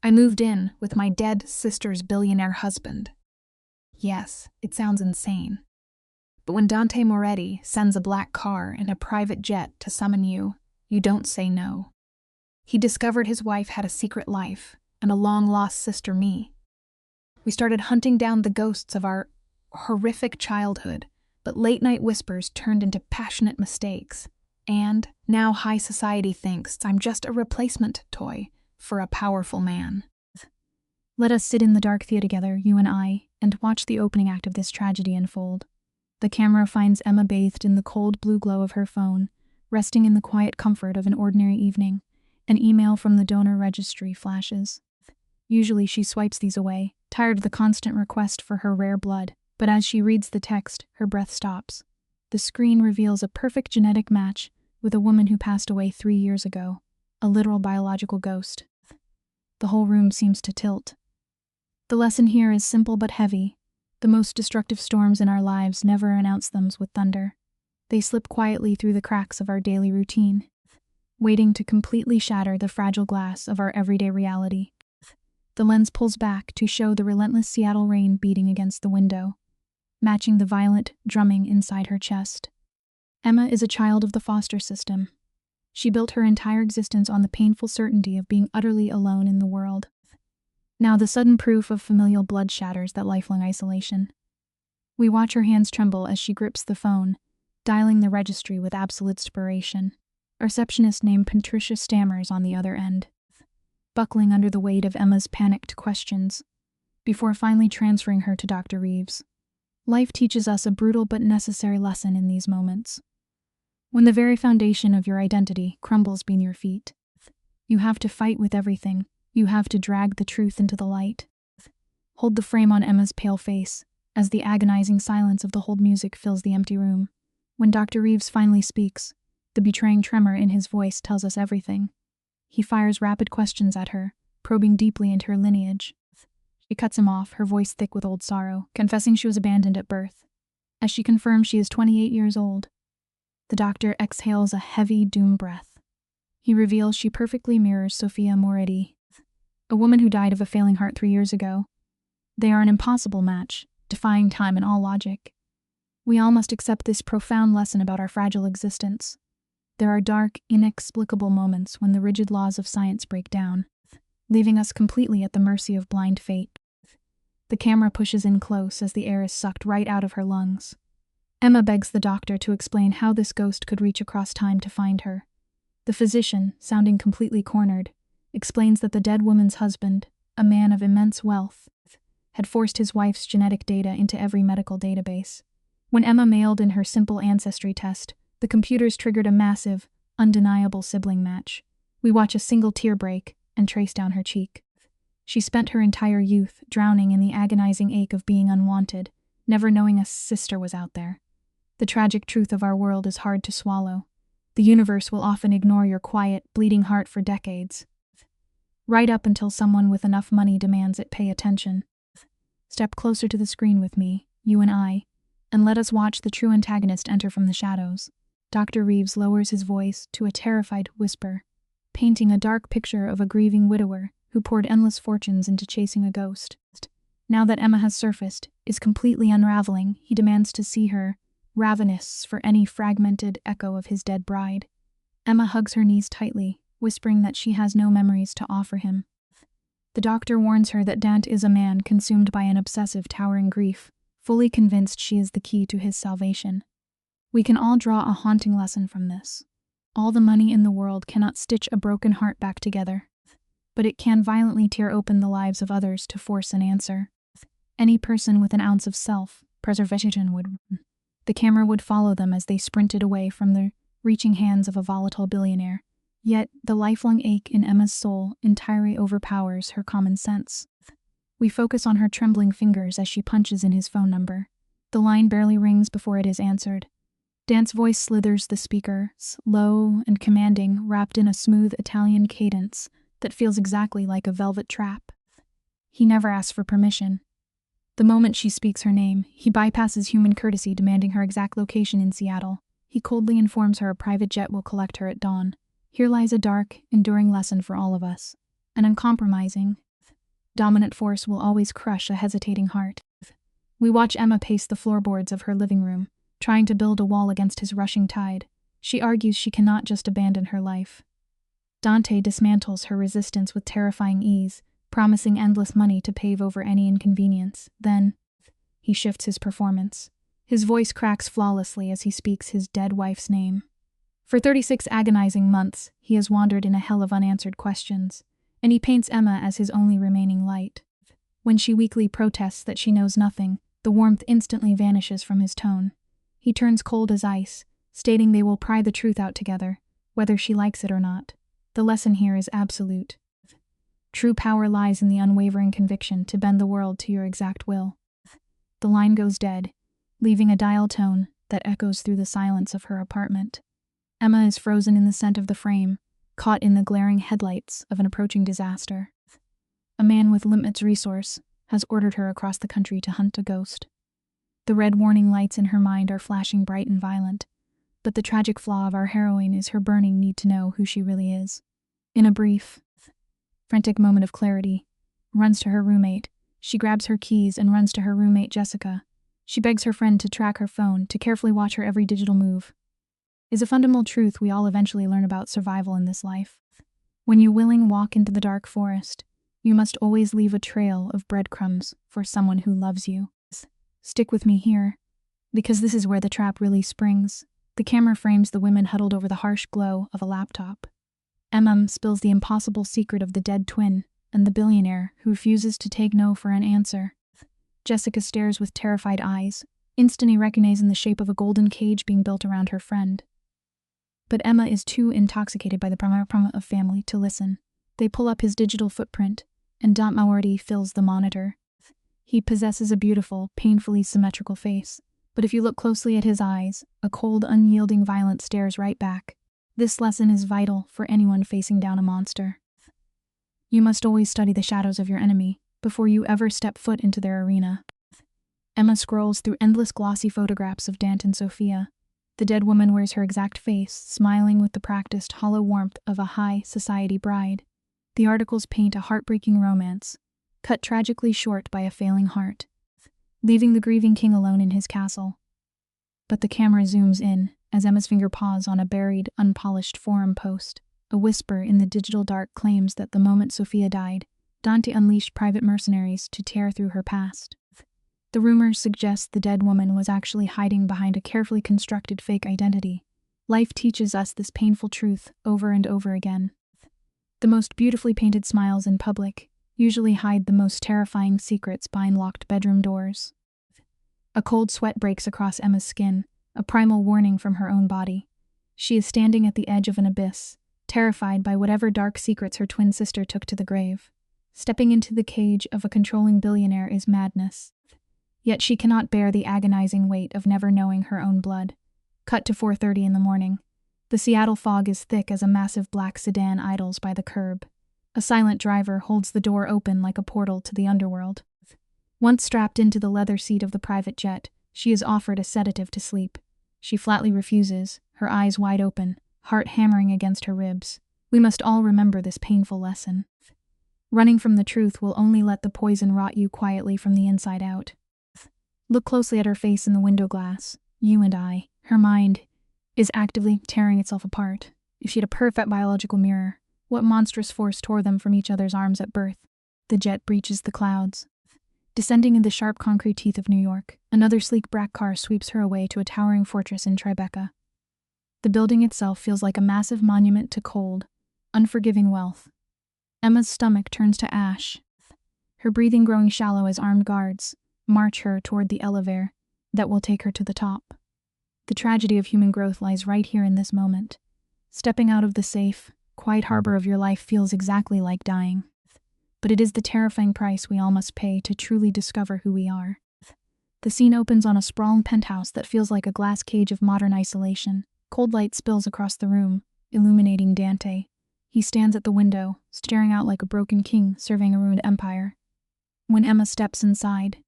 I moved in with my dead sister's billionaire husband. Yes, it sounds insane. But when Dante Moretti sends a black car and a private jet to summon you, you don't say no. He discovered his wife had a secret life and a long-lost sister, me. We started hunting down the ghosts of our horrific childhood, but late-night whispers turned into passionate mistakes. And now high society thinks I'm just a replacement toy for a powerful man. Let us sit in the dark theater together, you and I, and watch the opening act of this tragedy unfold. The camera finds Emma bathed in the cold blue glow of her phone, resting in the quiet comfort of an ordinary evening. An email from the donor registry flashes. Usually she swipes these away, tired of the constant request for her rare blood, but as she reads the text, her breath stops. The screen reveals a perfect genetic match with a woman who passed away 3 years ago, a literal biological ghost. The whole room seems to tilt. The lesson here is simple but heavy. The most destructive storms in our lives never announce them with thunder. They slip quietly through the cracks of our daily routine, waiting to completely shatter the fragile glass of our everyday reality. The lens pulls back to show the relentless Seattle rain beating against the window, matching the violent drumming inside her chest. Emma is a child of the foster system. She built her entire existence on the painful certainty of being utterly alone in the world. Now the sudden proof of familial blood shatters that lifelong isolation. We watch her hands tremble as she grips the phone, dialing the registry with absolute desperation. A receptionist named Patricia stammers on the other end, buckling under the weight of Emma's panicked questions, before finally transferring her to Dr. Reeves. Life teaches us a brutal but necessary lesson in these moments. When the very foundation of your identity crumbles beneath your feet, you have to fight with everything. You have to drag the truth into the light. Hold the frame on Emma's pale face, as the agonizing silence of the hold music fills the empty room. When Dr. Reeves finally speaks, the betraying tremor in his voice tells us everything. He fires rapid questions at her, probing deeply into her lineage. She cuts him off, her voice thick with old sorrow, confessing she was abandoned at birth. As she confirms she is 28 years old, the doctor exhales a heavy doom breath. He reveals she perfectly mirrors Sophia Moretti, a woman who died of a failing heart 3 years ago. They are an impossible match, defying time and all logic. We all must accept this profound lesson about our fragile existence. There are dark, inexplicable moments when the rigid laws of science break down, leaving us completely at the mercy of blind fate. The camera pushes in close as the air is sucked right out of her lungs. Emma begs the doctor to explain how this ghost could reach across time to find her. The physician, sounding completely cornered, explains that the dead woman's husband, a man of immense wealth, had forced his wife's genetic data into every medical database. When Emma mailed in her simple ancestry test, the computers triggered a massive, undeniable sibling match. We watch a single tear break and trace down her cheek. She spent her entire youth drowning in the agonizing ache of being unwanted, never knowing a sister was out there. The tragic truth of our world is hard to swallow. The universe will often ignore your quiet, bleeding heart for decades, right up until someone with enough money demands it pay attention. Step closer to the screen with me, you and I, and let us watch the true antagonist enter from the shadows. Dr. Reeves lowers his voice to a terrified whisper, painting a dark picture of a grieving widower who poured endless fortunes into chasing a ghost. Now that Emma has surfaced, is completely unraveling, he demands to see her, ravenous for any fragmented echo of his dead bride. Emma hugs her knees tightly, whispering that she has no memories to offer him. The doctor warns her that Dante is a man consumed by an obsessive, towering grief, fully convinced she is the key to his salvation. We can all draw a haunting lesson from this. All the money in the world cannot stitch a broken heart back together, but it can violently tear open the lives of others to force an answer. Any person with an ounce of self-preservation would. The camera would follow them as they sprinted away from the reaching hands of a volatile billionaire. Yet, the lifelong ache in Emma's soul entirely overpowers her common sense. We focus on her trembling fingers as she punches in his phone number. The line barely rings before it is answered. Dante's voice slithers the speaker, low and commanding, wrapped in a smooth Italian cadence that feels exactly like a velvet trap. He never asks for permission. The moment she speaks her name, he bypasses human courtesy, demanding her exact location in Seattle. He coldly informs her a private jet will collect her at dawn. Here lies a dark, enduring lesson for all of us. An uncompromising, Dominant force will always crush a hesitating heart. We watch Emma pace the floorboards of her living room, trying to build a wall against his rushing tide. She argues she cannot just abandon her life. Dante dismantles her resistance with terrifying ease, promising endless money to pave over any inconvenience. Then, he shifts his performance. His voice cracks flawlessly as he speaks his dead wife's name. For 36 agonizing months, he has wandered in a hell of unanswered questions, and he paints Emma as his only remaining light. When she weakly protests that she knows nothing, the warmth instantly vanishes from his tone. He turns cold as ice, stating they will pry the truth out together, whether she likes it or not. The lesson here is absolute. True power lies in the unwavering conviction to bend the world to your exact will. The line goes dead, leaving a dial tone that echoes through the silence of her apartment. Emma is frozen in the scent of the frame, caught in the glaring headlights of an approaching disaster. A man with limitless resource has ordered her across the country to hunt a ghost. The red warning lights in her mind are flashing bright and violent, but the tragic flaw of our heroine is her burning need to know who she really is. In a brief, frantic moment of clarity, runs to her roommate. She grabs her keys and runs to her roommate Jessica. She begs her friend to track her phone, to carefully watch her every digital move. Is a fundamental truth we all eventually learn about survival in this life. When you willing walk into the dark forest, you must always leave a trail of breadcrumbs for someone who loves you. Stick with me here, because this is where the trap really springs. The camera frames the women huddled over the harsh glow of a laptop. Emma spills the impossible secret of the dead twin and the billionaire who refuses to take no for an answer. Jessica stares with terrified eyes, instantly recognizing the shape of a golden cage being built around her friend. But Emma is too intoxicated by the drama of family to listen. They pull up his digital footprint, and Dante Maorti fills the monitor. He possesses a beautiful, painfully symmetrical face, but if you look closely at his eyes, a cold, unyielding violence stares right back. This lesson is vital for anyone facing down a monster. You must always study the shadows of your enemy before you ever step foot into their arena. Emma scrolls through endless glossy photographs of Dante and Sophia. The dead woman wears her exact face, smiling with the practiced, hollow warmth of a high society bride. The articles paint a heartbreaking romance, cut tragically short by a failing heart, leaving the grieving king alone in his castle. But the camera zooms in as Emma's finger paws on a buried, unpolished forum post. A whisper in the digital dark claims that the moment Sophia died, Dante unleashed private mercenaries to tear through her past. The rumors suggest the dead woman was actually hiding behind a carefully constructed fake identity. Life teaches us this painful truth over and over again. The most beautifully painted smiles in public usually hide the most terrifying secrets behind locked bedroom doors. A cold sweat breaks across Emma's skin, a primal warning from her own body. She is standing at the edge of an abyss, terrified by whatever dark secrets her twin sister took to the grave. Stepping into the cage of a controlling billionaire is madness. Yet she cannot bear the agonizing weight of never knowing her own blood. Cut to 4:30 in the morning. The Seattle fog is thick as a massive black sedan idles by the curb. A silent driver holds the door open like a portal to the underworld. Once strapped into the leather seat of the private jet, she is offered a sedative to sleep. She flatly refuses, her eyes wide open, heart hammering against her ribs. We must all remember this painful lesson. Running from the truth will only let the poison rot you quietly from the inside out. Look closely at her face in the window glass. You and I. Her mind is actively tearing itself apart. If she had a perfect biological mirror, what monstrous force tore them from each other's arms at birth? The jet breaches the clouds. Descending in the sharp concrete teeth of New York, another sleek black car sweeps her away to a towering fortress in Tribeca. The building itself feels like a massive monument to cold, unforgiving wealth. Emma's stomach turns to ash, her breathing growing shallow as armed guards march her toward the elevator that will take her to the top. The tragedy of human growth lies right here in this moment. Stepping out of the safe, quiet harbor of your life feels exactly like dying. But it is the terrifying price we all must pay to truly discover who we are. The scene opens on a sprawling penthouse that feels like a glass cage of modern isolation. Cold light spills across the room, illuminating Dante. He stands at the window, staring out like a broken king surveying a ruined empire. When Emma steps inside,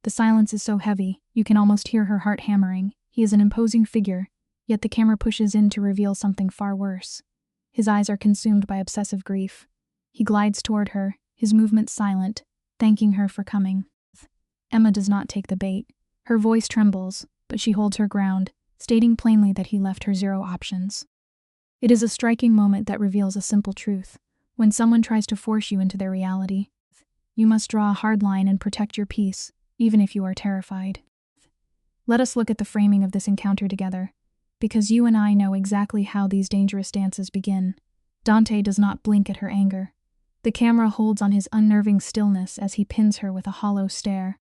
the silence is so heavy, you can almost hear her heart hammering. He is an imposing figure, yet the camera pushes in to reveal something far worse. His eyes are consumed by obsessive grief. He glides toward her, his movements silent, thanking her for coming. Emma does not take the bait. Her voice trembles, but she holds her ground, stating plainly that he left her zero options. It is a striking moment that reveals a simple truth. When someone tries to force you into their reality, you must draw a hard line and protect your peace, even if you are terrified. Let us look at the framing of this encounter together, because you and I know exactly how these dangerous dances begin. Dante does not blink at her anger. The camera holds on his unnerving stillness as he pins her with a hollow stare.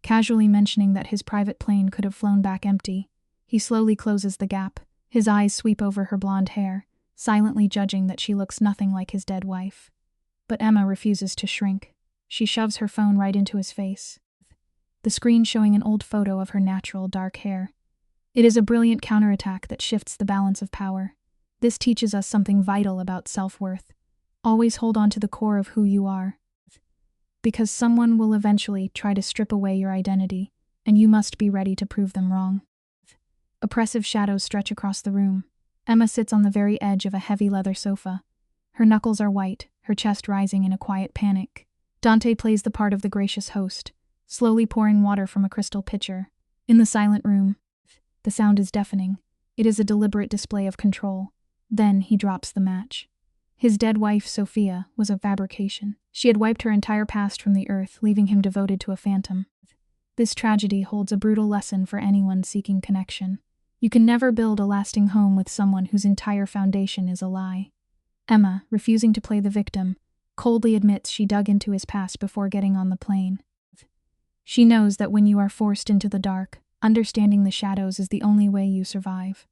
Casually mentioning that his private plane could have flown back empty, he slowly closes the gap. His eyes sweep over her blonde hair, silently judging that she looks nothing like his dead wife. But Emma refuses to shrink. She shoves her phone right into his face, the screen showing an old photo of her natural dark hair. It is a brilliant counterattack that shifts the balance of power. This teaches us something vital about self-worth. Always hold on to the core of who you are, because someone will eventually try to strip away your identity, and you must be ready to prove them wrong. Oppressive shadows stretch across the room. Emma sits on the very edge of a heavy leather sofa. Her knuckles are white, her chest rising in a quiet panic. Dante plays the part of the gracious host, slowly pouring water from a crystal pitcher. In the silent room, the sound is deafening. It is a deliberate display of control. Then he drops the match. His dead wife, Sophia, was a fabrication. She had wiped her entire past from the earth, leaving him devoted to a phantom. This tragedy holds a brutal lesson for anyone seeking connection. You can never build a lasting home with someone whose entire foundation is a lie. Emma, refusing to play the victim, coldly admits she dug into his past before getting on the plane. She knows that when you are forced into the dark, understanding the shadows is the only way you survive.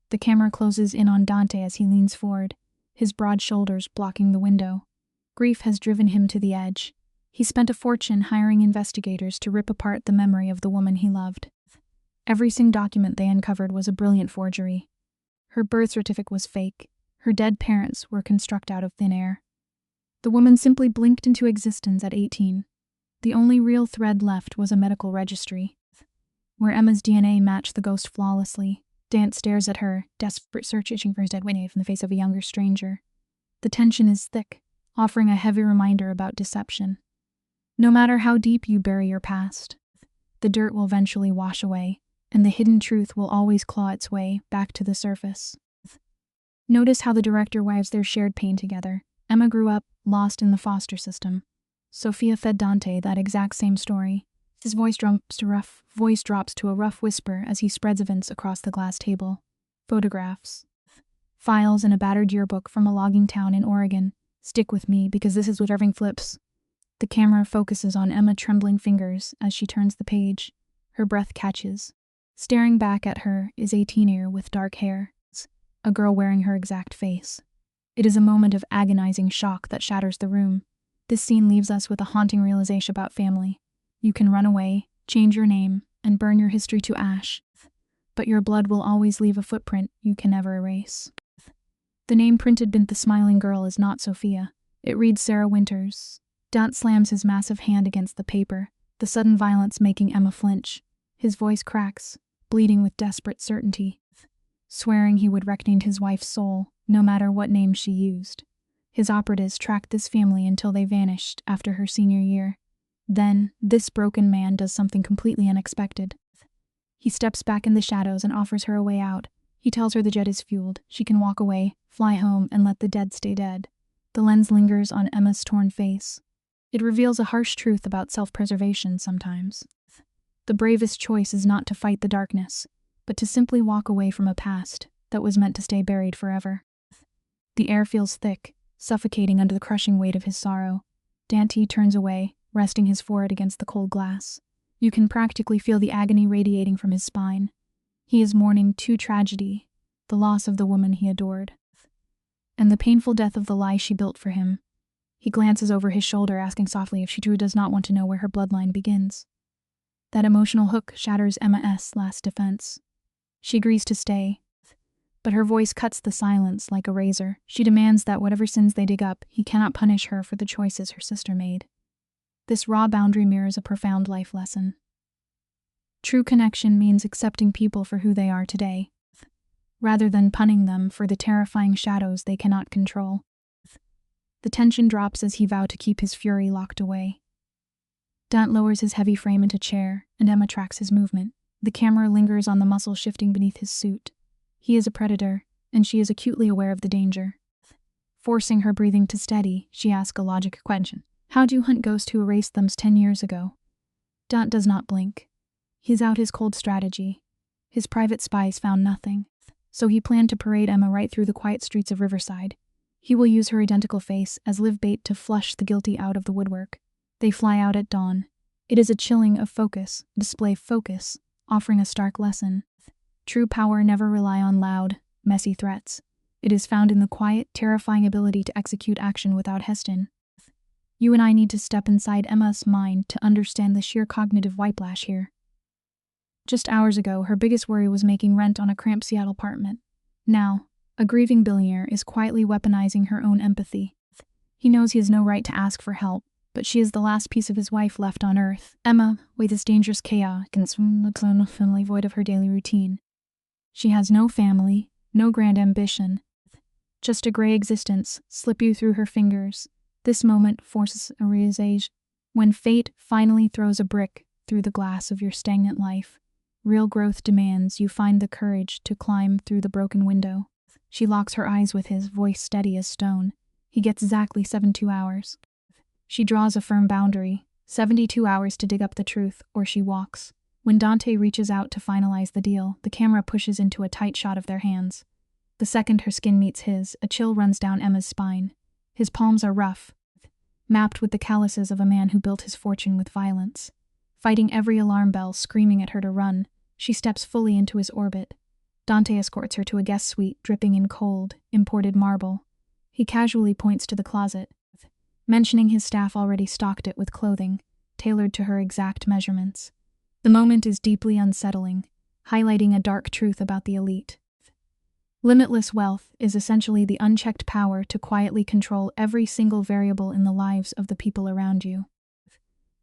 The camera closes in on Dante as he leans forward, his broad shoulders blocking the window. Grief has driven him to the edge. He spent a fortune hiring investigators to rip apart the memory of the woman he loved. Every single document they uncovered was a brilliant forgery. Her birth certificate was fake. Her dead parents were constructed out of thin air. The woman simply blinked into existence at 18. The only real thread left was a medical registry, where Emma's DNA matched the ghost flawlessly. Dante stares at her, desperate, searching for his dead wife in the face of a younger stranger. The tension is thick, offering a heavy reminder about deception. No matter how deep you bury your past, the dirt will eventually wash away, and the hidden truth will always claw its way back to the surface. Notice how the director weaves their shared pain together. Emma grew up lost in the foster system. Sophia fed Dante that exact same story. His voice drops to a rough whisper as he spreads events across the glass table. Photographs, files, and a battered yearbook from a logging town in Oregon. Stick with me, because this is what everything flips. The camera focuses on Emma's trembling fingers as she turns the page. Her breath catches. Staring back at her is a teenager with dark hair, a girl wearing her exact face. It is a moment of agonizing shock that shatters the room. This scene leaves us with a haunting realization about family. You can run away, change your name, and burn your history to ash, but your blood will always leave a footprint you can never erase. The name printed beneath the smiling girl is not Sophia. It reads Sarah Winters. Dante slams his massive hand against the paper, the sudden violence making Emma flinch. His voice cracks, bleeding with desperate certainty, swearing he would reclaim his wife's soul, no matter what name she used. His operatives tracked this family until they vanished after her senior year. Then, this broken man does something completely unexpected. He steps back in the shadows and offers her a way out. He tells her the jet is fueled. She can walk away, fly home, and let the dead stay dead. The lens lingers on Emma's torn face. It reveals a harsh truth about self-preservation sometimes. The bravest choice is not to fight the darkness, but to simply walk away from a past that was meant to stay buried forever. The air feels thick, suffocating under the crushing weight of his sorrow. Dante turns away, resting his forehead against the cold glass. You can practically feel the agony radiating from his spine. He is mourning two tragedies: the loss of the woman he adored, and the painful death of the lie she built for him. He glances over his shoulder, asking softly if she truly does not want to know where her bloodline begins. That emotional hook shatters Emma's last defense. She agrees to stay, but her voice cuts the silence like a razor. She demands that whatever sins they dig up, he cannot punish her for the choices her sister made. This raw boundary mirrors a profound life lesson. True connection means accepting people for who they are today, rather than punning them for the terrifying shadows they cannot control. The tension drops as he vows to keep his fury locked away. Dante lowers his heavy frame into a chair, and Emma tracks his movement. The camera lingers on the muscles shifting beneath his suit. He is a predator, and she is acutely aware of the danger. Forcing her breathing to steady, she asks a logic question. How do you hunt ghosts who erased them 10 years ago? Dante does not blink. He's out his cold strategy. His private spies found nothing, so he planned to parade Emma right through the quiet streets of Riverside. He will use her identical face as live bait to flush the guilty out of the woodwork. They fly out at dawn. It is a chilling of focus, display focus, offering a stark lesson. True power never rely on loud, messy threats. It is found in the quiet, terrifying ability to execute action without hesitation. You and I need to step inside Emma's mind to understand the sheer cognitive whiplash here. Just hours ago, her biggest worry was making rent on a cramped Seattle apartment. Now, a grieving billionaire is quietly weaponizing her own empathy. He knows he has no right to ask for help, but she is the last piece of his wife left on Earth. Emma, with this dangerous chaos, can swim family void of her daily routine. She has no family, no grand ambition, just a gray existence slip you through her fingers. This moment forces a realization. When fate finally throws a brick through the glass of your stagnant life, real growth demands you find the courage to climb through the broken window. She locks her eyes with his voice steady as stone. He gets exactly 72 hours. She draws a firm boundary, 72 hours to dig up the truth, or she walks. When Dante reaches out to finalize the deal, the camera pushes into a tight shot of their hands. The second her skin meets his, a chill runs down Emma's spine. His palms are rough, mapped with the calluses of a man who built his fortune with violence. Fighting every alarm bell, screaming at her to run, she steps fully into his orbit. Dante escorts her to a guest suite dripping in cold, imported marble. He casually points to the closet, mentioning his staff already stocked it with clothing, tailored to her exact measurements. The moment is deeply unsettling, highlighting a dark truth about the elite. Limitless wealth is essentially the unchecked power to quietly control every single variable in the lives of the people around you.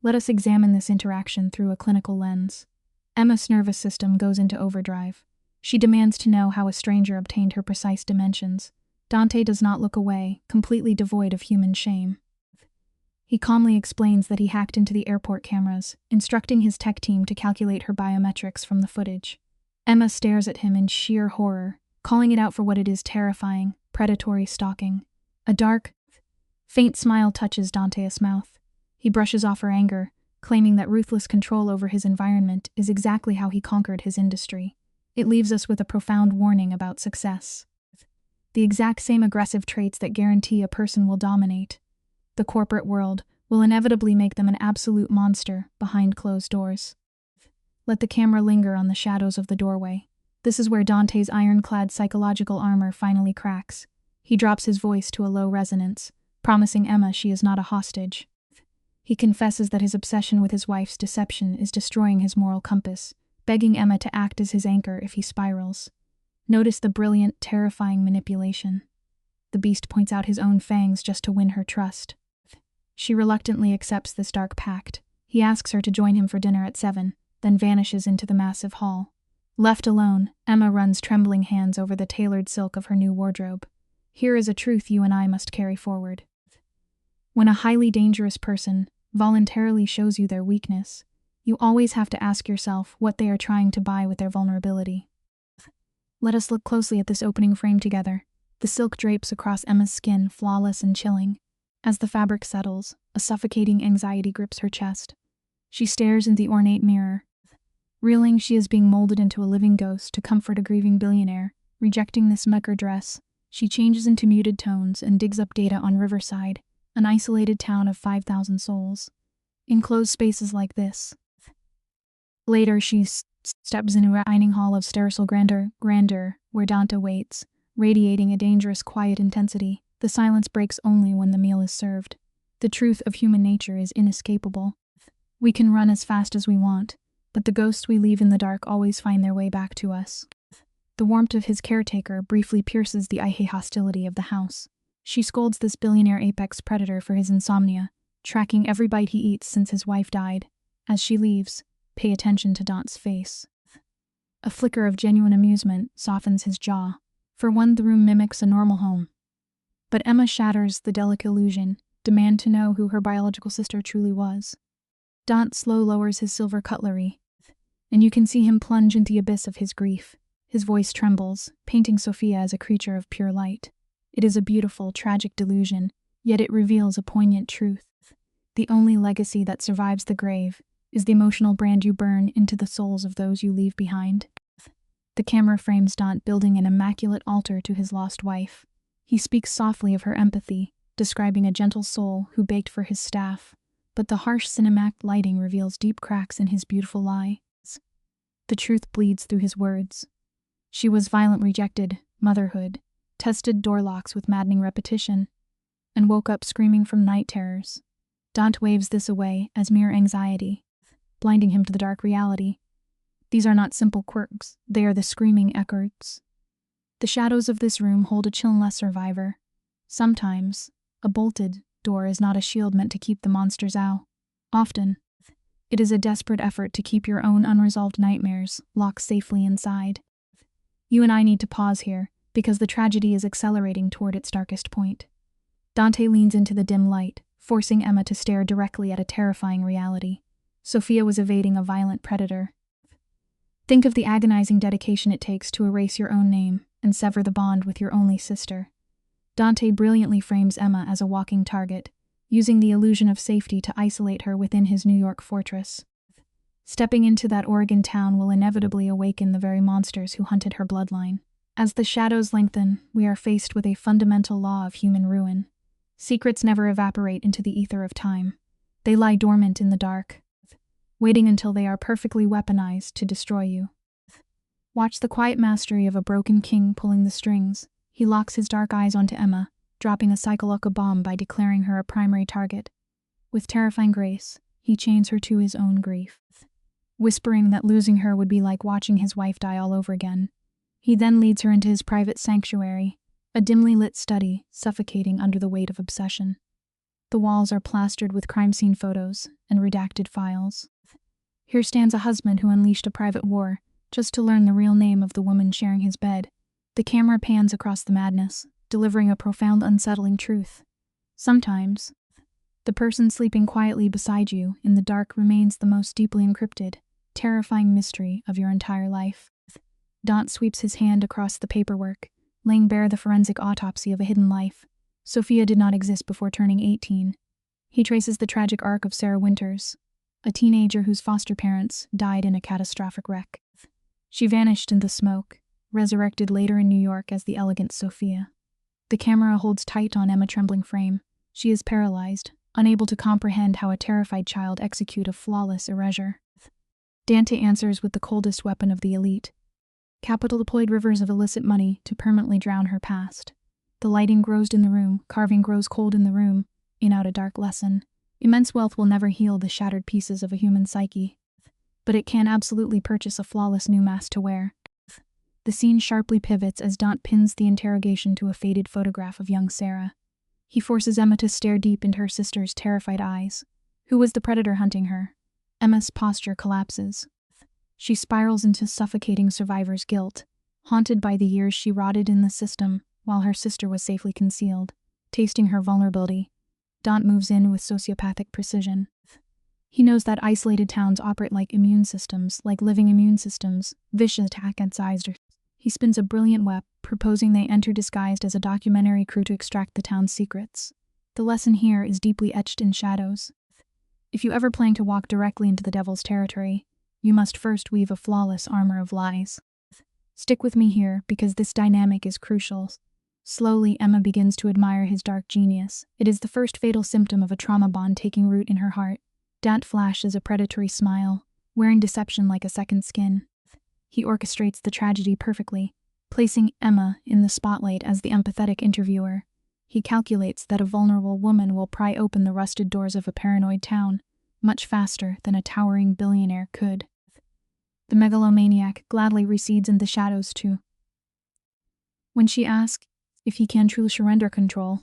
Let us examine this interaction through a clinical lens. Emma's nervous system goes into overdrive. She demands to know how a stranger obtained her precise dimensions. Dante does not look away, completely devoid of human shame. He calmly explains that he hacked into the airport cameras, instructing his tech team to calculate her biometrics from the footage. Emma stares at him in sheer horror, calling it out for what it is: terrifying, predatory stalking. A dark, faint smile touches Dante's mouth. He brushes off her anger, claiming that ruthless control over his environment is exactly how he conquered his industry. It leaves us with a profound warning about success. The exact same aggressive traits that guarantee a person will dominate the corporate world will inevitably make them an absolute monster behind closed doors. Let the camera linger on the shadows of the doorway. This is where Dante's ironclad psychological armor finally cracks. He drops his voice to a low resonance, promising Emma she is not a hostage. He confesses that his obsession with his wife's deception is destroying his moral compass, begging Emma to act as his anchor if he spirals. Notice the brilliant, terrifying manipulation. The beast points out his own fangs just to win her trust. She reluctantly accepts this dark pact. He asks her to join him for dinner at 7, then vanishes into the massive hall. Left alone, Emma runs trembling hands over the tailored silk of her new wardrobe. Here is a truth you and I must carry forward. When a highly dangerous person voluntarily shows you their weakness, you always have to ask yourself what they are trying to buy with their vulnerability. Let us look closely at this opening frame together. The silk drapes across Emma's skin, flawless and chilling. As the fabric settles, a suffocating anxiety grips her chest. She stares into the ornate mirror, reeling she is being molded into a living ghost to comfort a grieving billionaire. Rejecting this mecker dress, she changes into muted tones and digs up data on Riverside, an isolated town of 5,000 souls. In closed spaces like this. Later, she steps into a dining hall of sterile grandeur, where Dante waits, radiating a dangerous, quiet intensity. The silence breaks only when the meal is served. The truth of human nature is inescapable. We can run as fast as we want, but the ghosts we leave in the dark always find their way back to us. The warmth of his caretaker briefly pierces the icy hostility of the house. She scolds this billionaire apex predator for his insomnia, tracking every bite he eats since his wife died. As she leaves, pay attention to Dante's face. A flicker of genuine amusement softens his jaw. For one, the room mimics a normal home. But Emma shatters the delicate illusion, demand to know who her biological sister truly was. Dante slow lowers his silver cutlery, and you can see him plunge into the abyss of his grief. His voice trembles, painting Sophia as a creature of pure light. It is a beautiful, tragic delusion, yet it reveals a poignant truth. The only legacy that survives the grave is the emotional brand you burn into the souls of those you leave behind. The camera frames Dante building an immaculate altar to his lost wife. He speaks softly of her empathy, describing a gentle soul who baked for his staff, but the harsh cinematic lighting reveals deep cracks in his beautiful lies. The truth bleeds through his words. She was violent, rejected, motherhood, tested door locks with maddening repetition, and woke up screaming from night terrors. Dante waves this away as mere anxiety, blinding him to the dark reality. These are not simple quirks, they are the screaming echoes. The shadows of this room hold a chillingless survivor. Sometimes, a bolted door is not a shield meant to keep the monsters out. Often, it is a desperate effort to keep your own unresolved nightmares locked safely inside. You and I need to pause here, because the tragedy is accelerating toward its darkest point. Dante leans into the dim light, forcing Emma to stare directly at a terrifying reality. Sophia was evading a violent predator. Think of the agonizing dedication it takes to erase your own name and sever the bond with your only sister. Dante brilliantly frames Emma as a walking target, using the illusion of safety to isolate her within his New York fortress. Stepping into that Oregon town will inevitably awaken the very monsters who hunted her bloodline. As the shadows lengthen, we are faced with a fundamental law of human ruin. Secrets never evaporate into the ether of time. They lie dormant in the dark, waiting until they are perfectly weaponized to destroy you. Watch the quiet mastery of a broken king pulling the strings. He locks his dark eyes onto Emma, dropping a psychological bomb by declaring her a primary target. With terrifying grace, he chains her to his own grief, whispering that losing her would be like watching his wife die all over again. He then leads her into his private sanctuary, a dimly lit study, suffocating under the weight of obsession. The walls are plastered with crime scene photos and redacted files. Here stands a husband who unleashed a private war, just to learn the real name of the woman sharing his bed. The camera pans across the madness, delivering a profound, unsettling truth. Sometimes, the person sleeping quietly beside you in the dark remains the most deeply encrypted, terrifying mystery of your entire life. Dante sweeps his hand across the paperwork, laying bare the forensic autopsy of a hidden life. Sophia did not exist before turning 18. He traces the tragic arc of Sarah Winters, a teenager whose foster parents died in a catastrophic wreck. She vanished in the smoke, resurrected later in New York as the elegant Sophia. The camera holds tight on Emma's trembling frame. She is paralyzed, unable to comprehend how a terrified child execute a flawless erasure. Dante answers with the coldest weapon of the elite. Capital deployed rivers of illicit money to permanently drown her past. The lighting grows in the room, carving grows cold in the room, in out a dark lesson. Immense wealth will never heal the shattered pieces of a human psyche, but it can absolutely purchase a flawless new mask to wear. The scene sharply pivots as Dante pins the interrogation to a faded photograph of young Sarah. He forces Emma to stare deep into her sister's terrified eyes. Who was the predator hunting her? Emma's posture collapses. She spirals into suffocating survivor's guilt, haunted by the years she rotted in the system while her sister was safely concealed. Tasting her vulnerability, Dante moves in with sociopathic precision. He knows that isolated towns operate like immune systems, like living immune systems, vicious attack and sized. He spins a brilliant web, proposing they enter disguised as a documentary crew to extract the town's secrets. The lesson here is deeply etched in shadows. If you ever plan to walk directly into the devil's territory, you must first weave a flawless armor of lies. Stick with me here, because this dynamic is crucial. Slowly, Emma begins to admire his dark genius. It is the first fatal symptom of a trauma bond taking root in her heart. Dante flashes a predatory smile, wearing deception like a second skin. He orchestrates the tragedy perfectly, placing Emma in the spotlight as the empathetic interviewer. He calculates that a vulnerable woman will pry open the rusted doors of a paranoid town much faster than a towering billionaire could. The megalomaniac gladly recedes in the shadows too. When she asks if he can truly surrender control,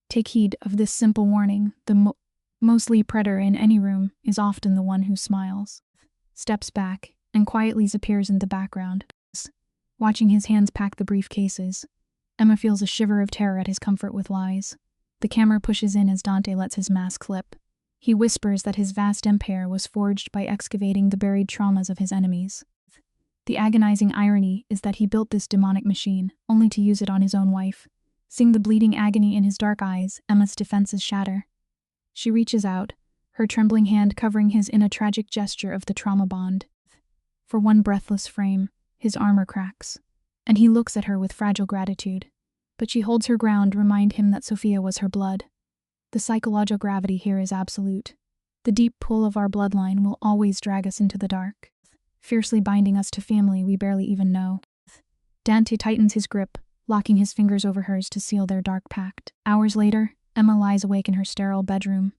take heed of this simple warning. The mostly predator in any room is often the one who smiles, steps back, and quietly appears in the background, watching his hands pack the briefcases. Emma feels a shiver of terror at his comfort with lies. The camera pushes in as Dante lets his mask slip. He whispers that his vast empire was forged by excavating the buried traumas of his enemies. The agonizing irony is that he built this demonic machine, only to use it on his own wife. Seeing the bleeding agony in his dark eyes, Emma's defenses shatter. She reaches out, her trembling hand covering his in a tragic gesture of the trauma bond. For one breathless frame, his armor cracks, and he looks at her with fragile gratitude. But she holds her ground, remind him that Sophia was her blood. The psychological gravity here is absolute. The deep pull of our bloodline will always drag us into the dark, fiercely binding us to family we barely even know. Dante tightens his grip, locking his fingers over hers to seal their dark pact. Hours later, Emma lies awake in her sterile bedroom.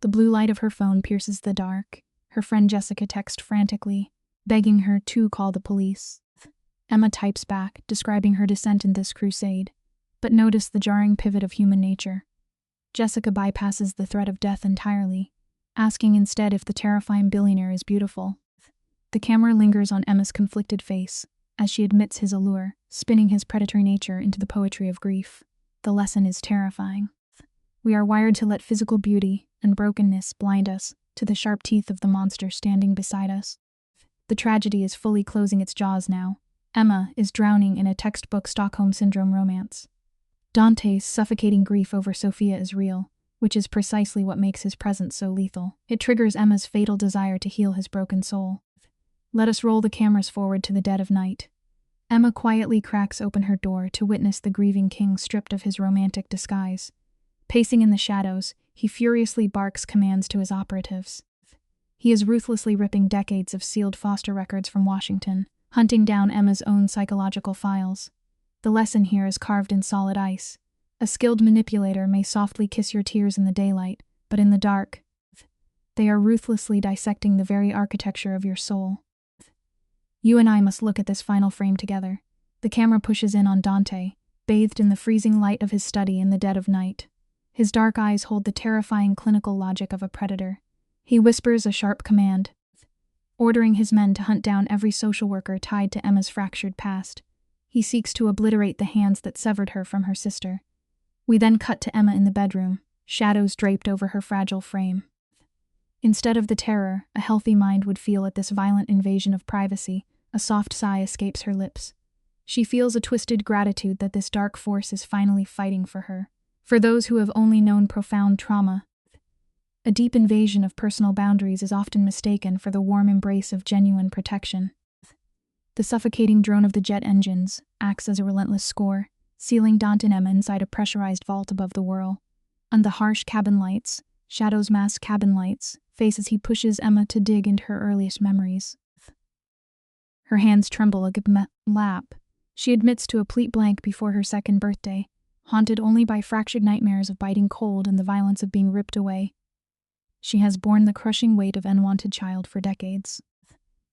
The blue light of her phone pierces the dark. Her friend Jessica texts frantically, begging her to call the police. Emma types back, describing her descent in this crusade. But notice the jarring pivot of human nature. Jessica bypasses the threat of death entirely, asking instead if the terrifying billionaire is beautiful. The camera lingers on Emma's conflicted face as she admits his allure, spinning his predatory nature into the poetry of grief. The lesson is terrifying. We are wired to let physical beauty and brokenness blind us to the sharp teeth of the monster standing beside us. The tragedy is fully closing its jaws now. Emma is drowning in a textbook Stockholm Syndrome romance. Dante's suffocating grief over Sophia is real, which is precisely what makes his presence so lethal. It triggers Emma's fatal desire to heal his broken soul. Let us roll the cameras forward to the dead of night. Emma quietly cracks open her door to witness the grieving king stripped of his romantic disguise. Pacing in the shadows, he furiously barks commands to his operatives. He is ruthlessly ripping decades of sealed foster records from Washington, hunting down Emma's own psychological files. The lesson here is carved in solid ice. A skilled manipulator may softly kiss your tears in the daylight, but in the dark, they are ruthlessly dissecting the very architecture of your soul. You and I must look at this final frame together. The camera pushes in on Dante, bathed in the freezing light of his study in the dead of night. His dark eyes hold the terrifying clinical logic of a predator. He whispers a sharp command, ordering his men to hunt down every social worker tied to Emma's fractured past. He seeks to obliterate the hands that severed her from her sister. We then cut to Emma in the bedroom, shadows draped over her fragile frame. Instead of the terror a healthy mind would feel at this violent invasion of privacy, a soft sigh escapes her lips. She feels a twisted gratitude that this dark force is finally fighting for her. For those who have only known profound trauma, a deep invasion of personal boundaries is often mistaken for the warm embrace of genuine protection. The suffocating drone of the jet engines acts as a relentless score, sealing Dante and Emma inside a pressurized vault above the whirl. On the harsh cabin lights, shadows mask cabin lights, face as he pushes Emma to dig into her earliest memories. Her hands tremble against Emma's lap. She admits to a complete blank before her second birthday, haunted only by fractured nightmares of biting cold and the violence of being ripped away. She has borne the crushing weight of unwanted child for decades.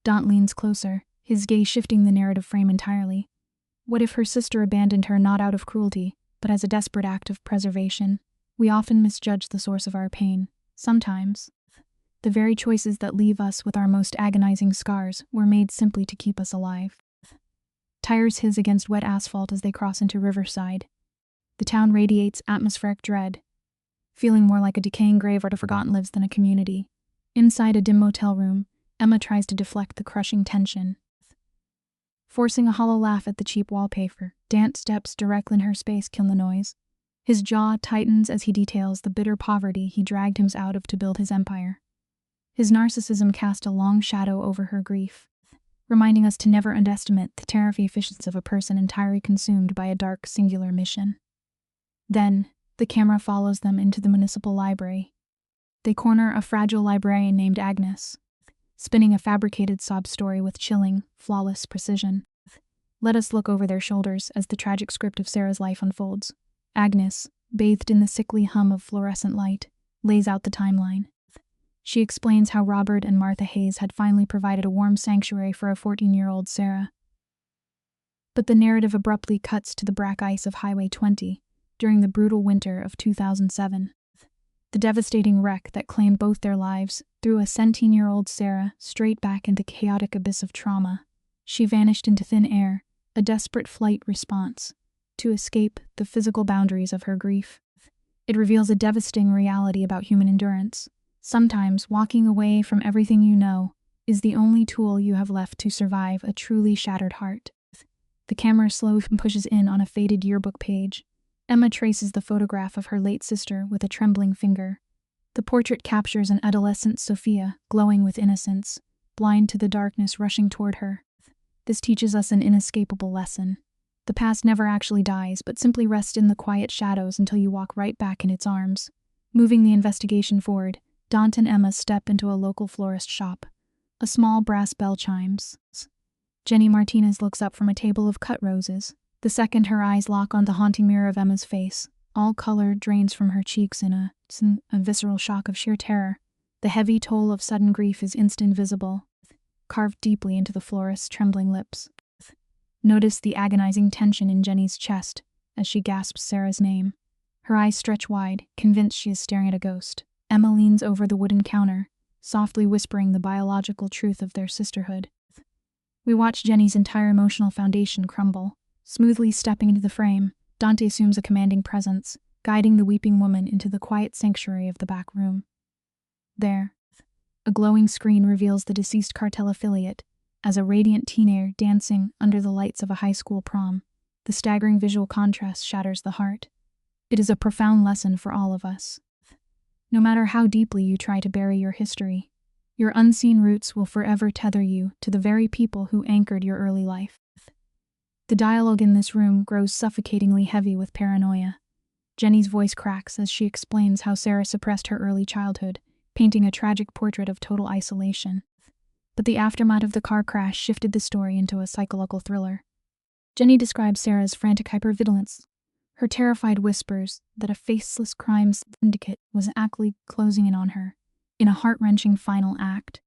Dante leans closer, his gaze shifting the narrative frame entirely. What if her sister abandoned her not out of cruelty, but as a desperate act of preservation? We often misjudge the source of our pain. Sometimes, the very choices that leave us with our most agonizing scars were made simply to keep us alive. Tires hiss against wet asphalt as they cross into Riverside. The town radiates atmospheric dread, feeling more like a decaying grave or a forgotten lives than a community. Inside a dim motel room, Emma tries to deflect the crushing tension, forcing a hollow laugh at the cheap wallpaper. Dante steps directly in her space, killing the noise. His jaw tightens as he details the bitter poverty he dragged him out of to build his empire. His narcissism cast a long shadow over her grief, reminding us to never underestimate the terrifying efficiency of a person entirely consumed by a dark, singular mission. Then, the camera follows them into the municipal library. They corner a fragile librarian named Agnes, spinning a fabricated sob story with chilling, flawless precision. Let us look over their shoulders as the tragic script of Sarah's life unfolds. Agnes, bathed in the sickly hum of fluorescent light, lays out the timeline. She explains how Robert and Martha Hayes had finally provided a warm sanctuary for a 14-year-old Sarah. But the narrative abruptly cuts to the black ice of Highway 20 during the brutal winter of 2007. The devastating wreck that claimed both their lives threw a 17-year-old Sarah straight back into the chaotic abyss of trauma. She vanished into thin air, a desperate flight response, to escape the physical boundaries of her grief. It reveals a devastating reality about human endurance. Sometimes walking away from everything you know is the only tool you have left to survive a truly shattered heart. The camera slowly pushes in on a faded yearbook page. Emma traces the photograph of her late sister with a trembling finger. The portrait captures an adolescent Sophia, glowing with innocence, blind to the darkness rushing toward her. This teaches us an inescapable lesson. The past never actually dies, but simply rests in the quiet shadows until you walk right back in its arms. Moving the investigation forward, Dante and Emma step into a local florist shop. A small brass bell chimes. Jenny Martinez looks up from a table of cut roses. The second her eyes lock on the haunting mirror of Emma's face, all color drains from her cheeks in a visceral shock of sheer terror. The heavy toll of sudden grief is instant visible, carved deeply into the florist's trembling lips. Notice the agonizing tension in Jenny's chest as she gasps Sarah's name. Her eyes stretch wide, convinced she is staring at a ghost. Emma leans over the wooden counter, softly whispering the biological truth of their sisterhood. We watch Jenny's entire emotional foundation crumble. Smoothly stepping into the frame, Dante assumes a commanding presence, guiding the weeping woman into the quiet sanctuary of the back room. There, a glowing screen reveals the deceased cartel affiliate as a radiant teenager dancing under the lights of a high school prom. The staggering visual contrast shatters the heart. It is a profound lesson for all of us. No matter how deeply you try to bury your history, your unseen roots will forever tether you to the very people who anchored your early life. The dialogue in this room grows suffocatingly heavy with paranoia. Jenny's voice cracks as she explains how Sarah suppressed her early childhood, painting a tragic portrait of total isolation. But the aftermath of the car crash shifted the story into a psychological thriller. Jenny describes Sarah's frantic hypervigilance, her terrified whispers that a faceless crime syndicate was actively closing in on her. In a heart-wrenching final act,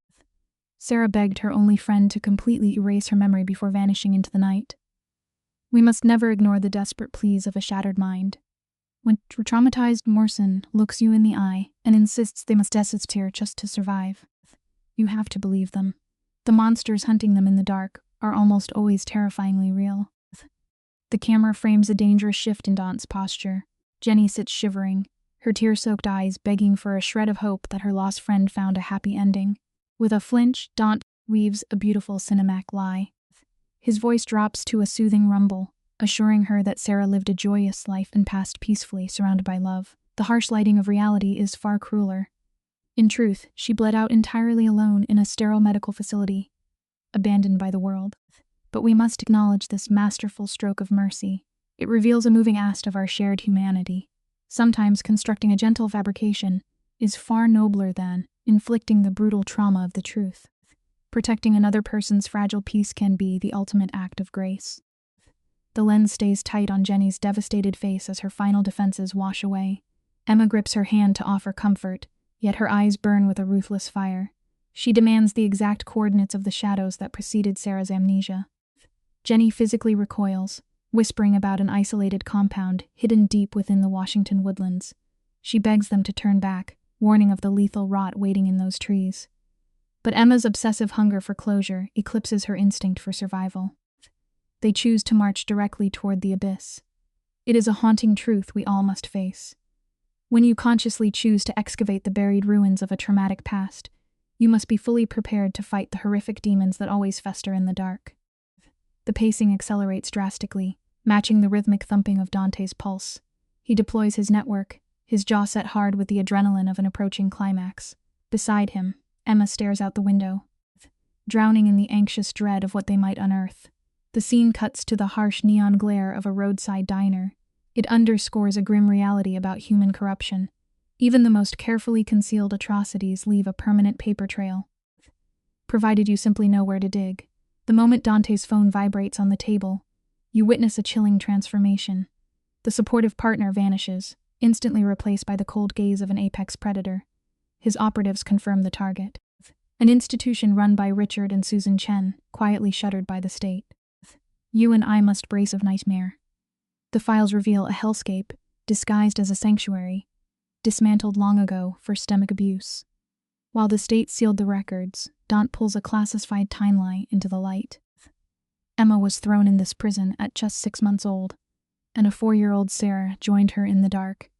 Sarah begged her only friend to completely erase her memory before vanishing into the night. We must never ignore the desperate pleas of a shattered mind. When traumatized Morrison looks you in the eye and insists they must disappear just to survive, you have to believe them. The monsters hunting them in the dark are almost always terrifyingly real. The camera frames a dangerous shift in Dante's posture. Jenny sits shivering, her tear-soaked eyes begging for a shred of hope that her lost friend found a happy ending. With a flinch, Dante weaves a beautiful cinematic lie. His voice drops to a soothing rumble, assuring her that Sarah lived a joyous life and passed peacefully, surrounded by love. The harsh lighting of reality is far crueler. In truth, she bled out entirely alone in a sterile medical facility, abandoned by the world. But we must acknowledge this masterful stroke of mercy. It reveals a moving aspect of our shared humanity. Sometimes constructing a gentle fabrication is far nobler than inflicting the brutal trauma of the truth. Protecting another person's fragile peace can be the ultimate act of grace. The lens stays tight on Jenny's devastated face as her final defenses wash away. Emma grips her hand to offer comfort, yet her eyes burn with a ruthless fire. She demands the exact coordinates of the shadows that preceded Sarah's amnesia. Jenny physically recoils, whispering about an isolated compound hidden deep within the Washington woodlands. She begs them to turn back, warning of the lethal rot waiting in those trees. But Emma's obsessive hunger for closure eclipses her instinct for survival. They choose to march directly toward the abyss. It is a haunting truth we all must face. When you consciously choose to excavate the buried ruins of a traumatic past, you must be fully prepared to fight the horrific demons that always fester in the dark. The pacing accelerates drastically, matching the rhythmic thumping of Dante's pulse. He deploys his network, his jaw set hard with the adrenaline of an approaching climax. Beside him, Emma stares out the window, drowning in the anxious dread of what they might unearth. The scene cuts to the harsh neon glare of a roadside diner. It underscores a grim reality about human corruption. Even the most carefully concealed atrocities leave a permanent paper trail, provided you simply know where to dig. The moment Dante's phone vibrates on the table, you witness a chilling transformation. The supportive partner vanishes, instantly replaced by the cold gaze of an apex predator. His operatives confirm the target. An institution run by Richard and Susan Chen, quietly shuttered by the state. You and I must brace of nightmare. The files reveal a hellscape, disguised as a sanctuary, dismantled long ago for systemic abuse. While the state sealed the records, Dante pulls a classified timeline into the light. Emma was thrown in this prison at just 6 months old. and a 4-year-old Sarah joined her in the dark.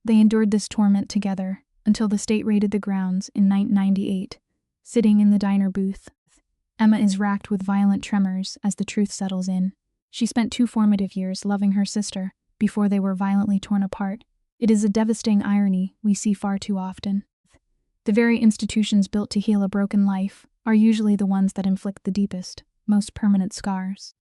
They endured this torment together until the state raided the grounds in 1998. Sitting in the diner booth, Emma is racked with violent tremors as the truth settles in. She spent 2 formative years loving her sister before they were violently torn apart. It is a devastating irony we see far too often. The very institutions built to heal a broken life are usually the ones that inflict the deepest, most permanent scars.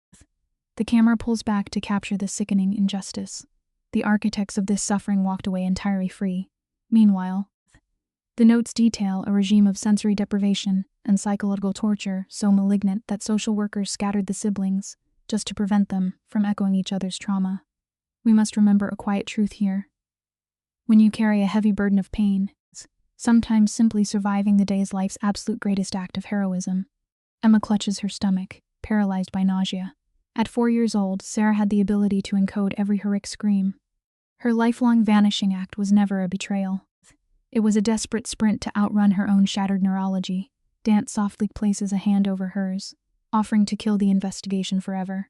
The camera pulls back to capture the sickening injustice. The architects of this suffering walked away entirely free. Meanwhile, the notes detail a regime of sensory deprivation and psychological torture so malignant that social workers scattered the siblings just to prevent them from echoing each other's trauma. We must remember a quiet truth here. When you carry a heavy burden of pain, sometimes simply surviving the day is life's absolute greatest act of heroism. Emma clutches her stomach, paralyzed by nausea. At 4 years old, Sarah had the ability to encode every heroic scream. Her lifelong vanishing act was never a betrayal. It was a desperate sprint to outrun her own shattered neurology. Dance softly places a hand over hers, offering to kill the investigation forever.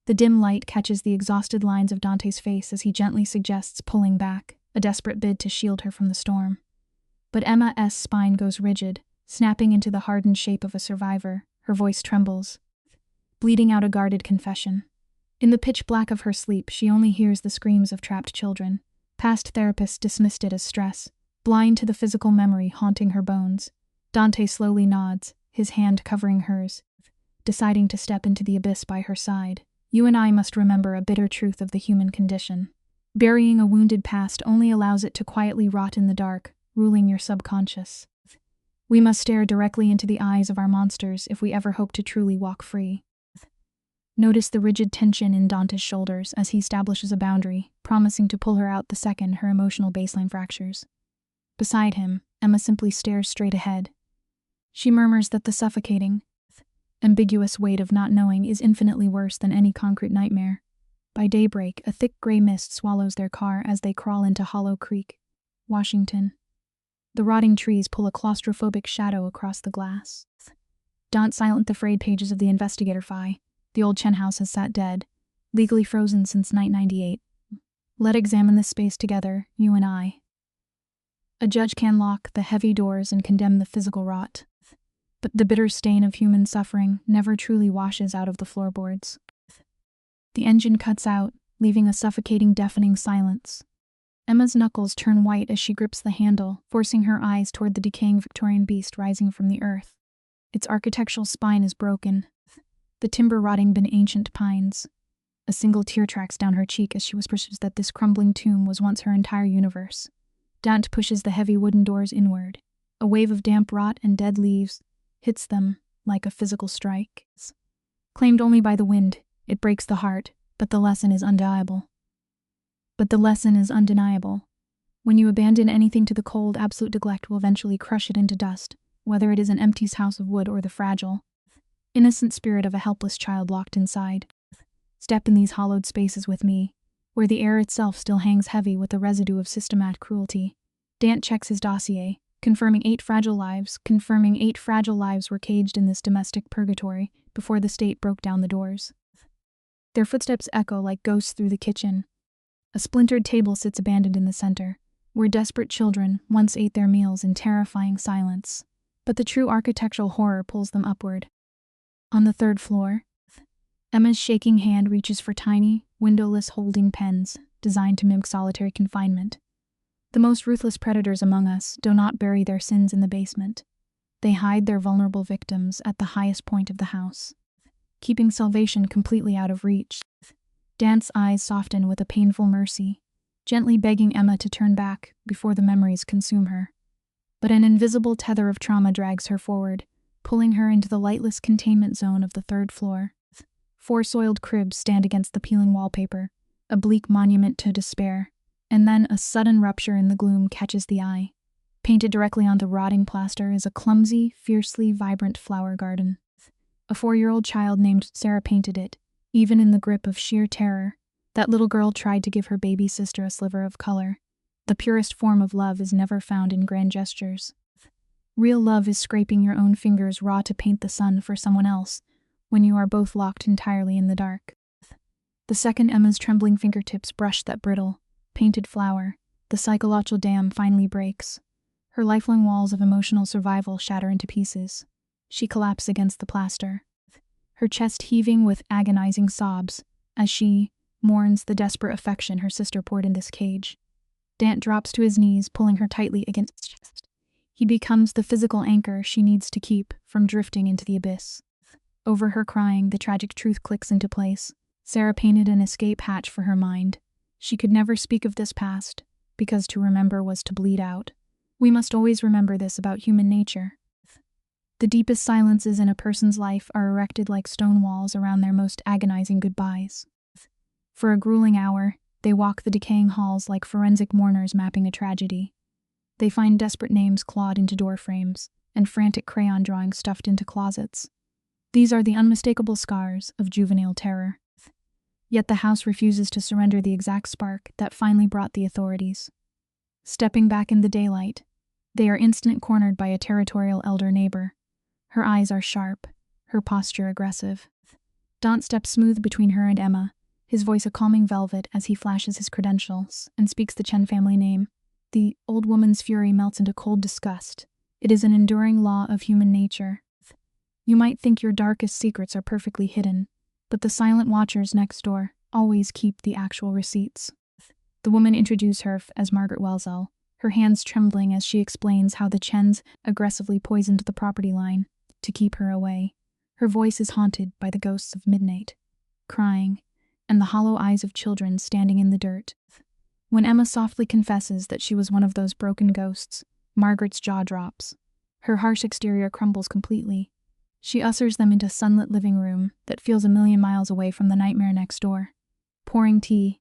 The dim light catches the exhausted lines of Dante's face as he gently suggests pulling back, a desperate bid to shield her from the storm. But Emma's spine goes rigid, snapping into the hardened shape of a survivor. Her voice trembles, bleeding out a guarded confession. In the pitch black of her sleep, she only hears the screams of trapped children. Past therapists dismissed it as stress, blind to the physical memory haunting her bones. Dante slowly nods, his hand covering hers, deciding to step into the abyss by her side. You and I must remember a bitter truth of the human condition. Burying a wounded past only allows it to quietly rot in the dark, ruling your subconscious. We must stare directly into the eyes of our monsters if we ever hope to truly walk free. Notice the rigid tension in Dante's shoulders as he establishes a boundary, promising to pull her out the second her emotional baseline fractures. Beside him, Emma simply stares straight ahead. She murmurs that the suffocating, ambiguous weight of not knowing is infinitely worse than any concrete nightmare. By daybreak, a thick gray mist swallows their car as they crawl into Hollow Creek, Washington. The rotting trees pull a claustrophobic shadow across the glass. Dante silent the frayed pages of the investigator file. The old Chen house has sat dead, legally frozen since 1998. Let's examine this space together, you and I. A judge can lock the heavy doors and condemn the physical rot, but the bitter stain of human suffering never truly washes out of the floorboards. The engine cuts out, leaving a suffocating, deafening silence. Emma's knuckles turn white as she grips the handle, forcing her eyes toward the decaying Victorian beast rising from the earth. Its architectural spine is broken, the timber rotting beneath ancient pines. A single tear tracks down her cheek as she whispers that this crumbling tomb was once her entire universe. Dante pushes the heavy wooden doors inward. A wave of damp rot and dead leaves hits them like a physical strike. Claimed only by the wind, it breaks the heart, but the lesson is undeniable. When you abandon anything to the cold, absolute neglect will eventually crush it into dust, whether it is an empty house of wood or the fragile, innocent spirit of a helpless child locked inside. Step in these hollowed spaces with me, where the air itself still hangs heavy with the residue of systematic cruelty. Dante checks his dossier, confirming 8 fragile lives were caged in this domestic purgatory before the state broke down the doors. Their footsteps echo like ghosts through the kitchen. A splintered table sits abandoned in the center, where desperate children once ate their meals in terrifying silence. But the true architectural horror pulls them upward. On the 3rd floor, Emma's shaking hand reaches for tiny, windowless holding pens designed to mimic solitary confinement. The most ruthless predators among us do not bury their sins in the basement. They hide their vulnerable victims at the highest point of the house, keeping salvation completely out of reach. Dante's eyes soften with a painful mercy, gently begging Emma to turn back before the memories consume her. But an invisible tether of trauma drags her forward, pulling her into the lightless containment zone of the 3rd floor. 4 soiled cribs stand against the peeling wallpaper, a bleak monument to despair, and then a sudden rupture in the gloom catches the eye. Painted directly onto rotting plaster is a clumsy, fiercely vibrant flower garden. A 4-year-old child named Sarah painted it. Even in the grip of sheer terror, that little girl tried to give her baby sister a sliver of color. The purest form of love is never found in grand gestures. Real love is scraping your own fingers raw to paint the sun for someone else, when you are both locked entirely in the dark. The second Emma's trembling fingertips brush that brittle, painted flower, the psychological dam finally breaks. Her lifelong walls of emotional survival shatter into pieces. She collapses against the plaster, her chest heaving with agonizing sobs as she mourns the desperate affection her sister poured in this cage. Dant drops to his knees, pulling her tightly against his chest. He becomes the physical anchor she needs to keep from drifting into the abyss. Over her crying, the tragic truth clicks into place. Sarah painted an escape hatch for her mind. She could never speak of this past, because to remember was to bleed out. We must always remember this about human nature. The deepest silences in a person's life are erected like stone walls around their most agonizing goodbyes. For a grueling hour, they walk the decaying halls like forensic mourners mapping a tragedy. They find desperate names clawed into door frames and frantic crayon drawings stuffed into closets. These are the unmistakable scars of juvenile terror. Yet the house refuses to surrender the exact spark that finally brought the authorities. Stepping back in the daylight, they are instantly cornered by a territorial elder neighbor. Her eyes are sharp, her posture aggressive. Dant steps smooth between her and Emma, his voice a calming velvet as he flashes his credentials and speaks the Chen family name. The old woman's fury melts into cold disgust. It is an enduring law of human nature. You might think your darkest secrets are perfectly hidden, but the silent watchers next door always keep the actual receipts. The woman introduces her as Margaret Welzel, her hands trembling as she explains how the Chens aggressively poisoned the property line to keep her away. Her voice is haunted by the ghosts of midnight, crying, and the hollow eyes of children standing in the dirt. When Emma softly confesses that she was one of those broken ghosts, Margaret's jaw drops. Her harsh exterior crumbles completely. She ushers them into a sunlit living room that feels a million miles away from the nightmare next door. Pouring tea,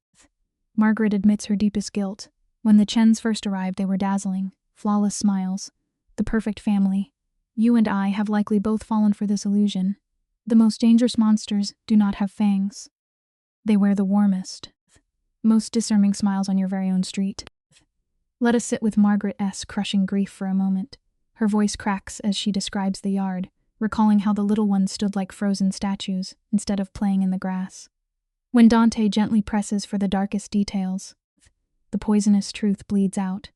Margaret admits her deepest guilt. When the Chens first arrived, they were dazzling, flawless smiles, the perfect family. You and I have likely both fallen for this illusion. The most dangerous monsters do not have fangs. They wear the warmest, most disarming smiles on your very own street. Let us sit with Margaret's crushing grief for a moment. Her voice cracks as she describes the yard, recalling how the little ones stood like frozen statues instead of playing in the grass. When Dante gently presses for the darkest details, the poisonous truth bleeds out.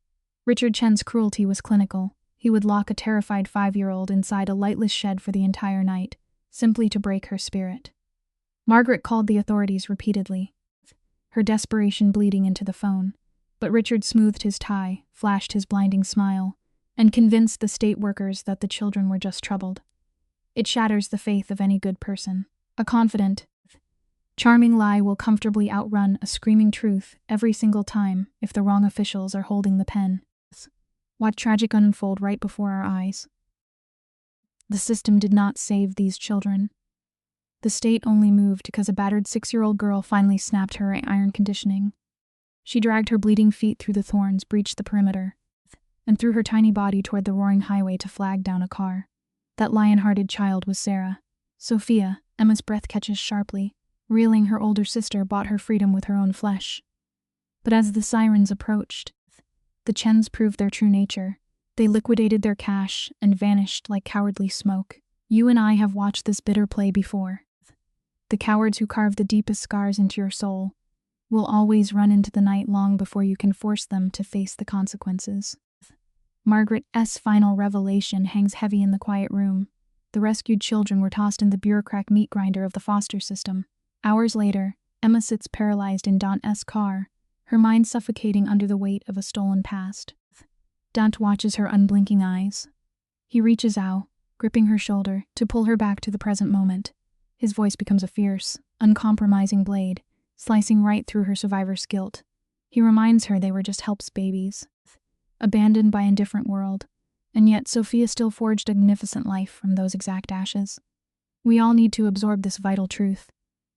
Richard Chen's cruelty was clinical. He would lock a terrified 5-year-old inside a lightless shed for the entire night, simply to break her spirit. Margaret called the authorities repeatedly, her desperation bleeding into the phone, but Richard smoothed his tie, flashed his blinding smile, and convinced the state workers that the children were just troubled. It shatters the faith of any good person. A confident, charming lie will comfortably outrun a screaming truth every single time if the wrong officials are holding the pen. Watch tragic unfold right before our eyes. The system did not save these children. The state only moved because a battered 6-year-old girl finally snapped her iron conditioning. She dragged her bleeding feet through the thorns, breached the perimeter, and threw her tiny body toward the roaring highway to flag down a car. That lion-hearted child was Sarah. Sophia, Emma's breath catches sharply. Reeling, her older sister bought her freedom with her own flesh. But as the sirens approached, the Chens proved their true nature. They liquidated their cash and vanished like cowardly smoke. You and I have watched this bitter play before. The cowards who carve the deepest scars into your soul will always run into the night long before you can force them to face the consequences. Margaret's final revelation hangs heavy in the quiet room. The rescued children were tossed in the bureaucratic meat grinder of the foster system. Hours later, Emma sits paralyzed in Dant's car, her mind suffocating under the weight of a stolen past. Dant watches her unblinking eyes. He reaches out, gripping her shoulder, to pull her back to the present moment. His voice becomes a fierce, uncompromising blade, slicing right through her survivor's guilt. He reminds her they were just help's babies, abandoned by a different world, and yet Sophia still forged a magnificent life from those exact ashes. We all need to absorb this vital truth.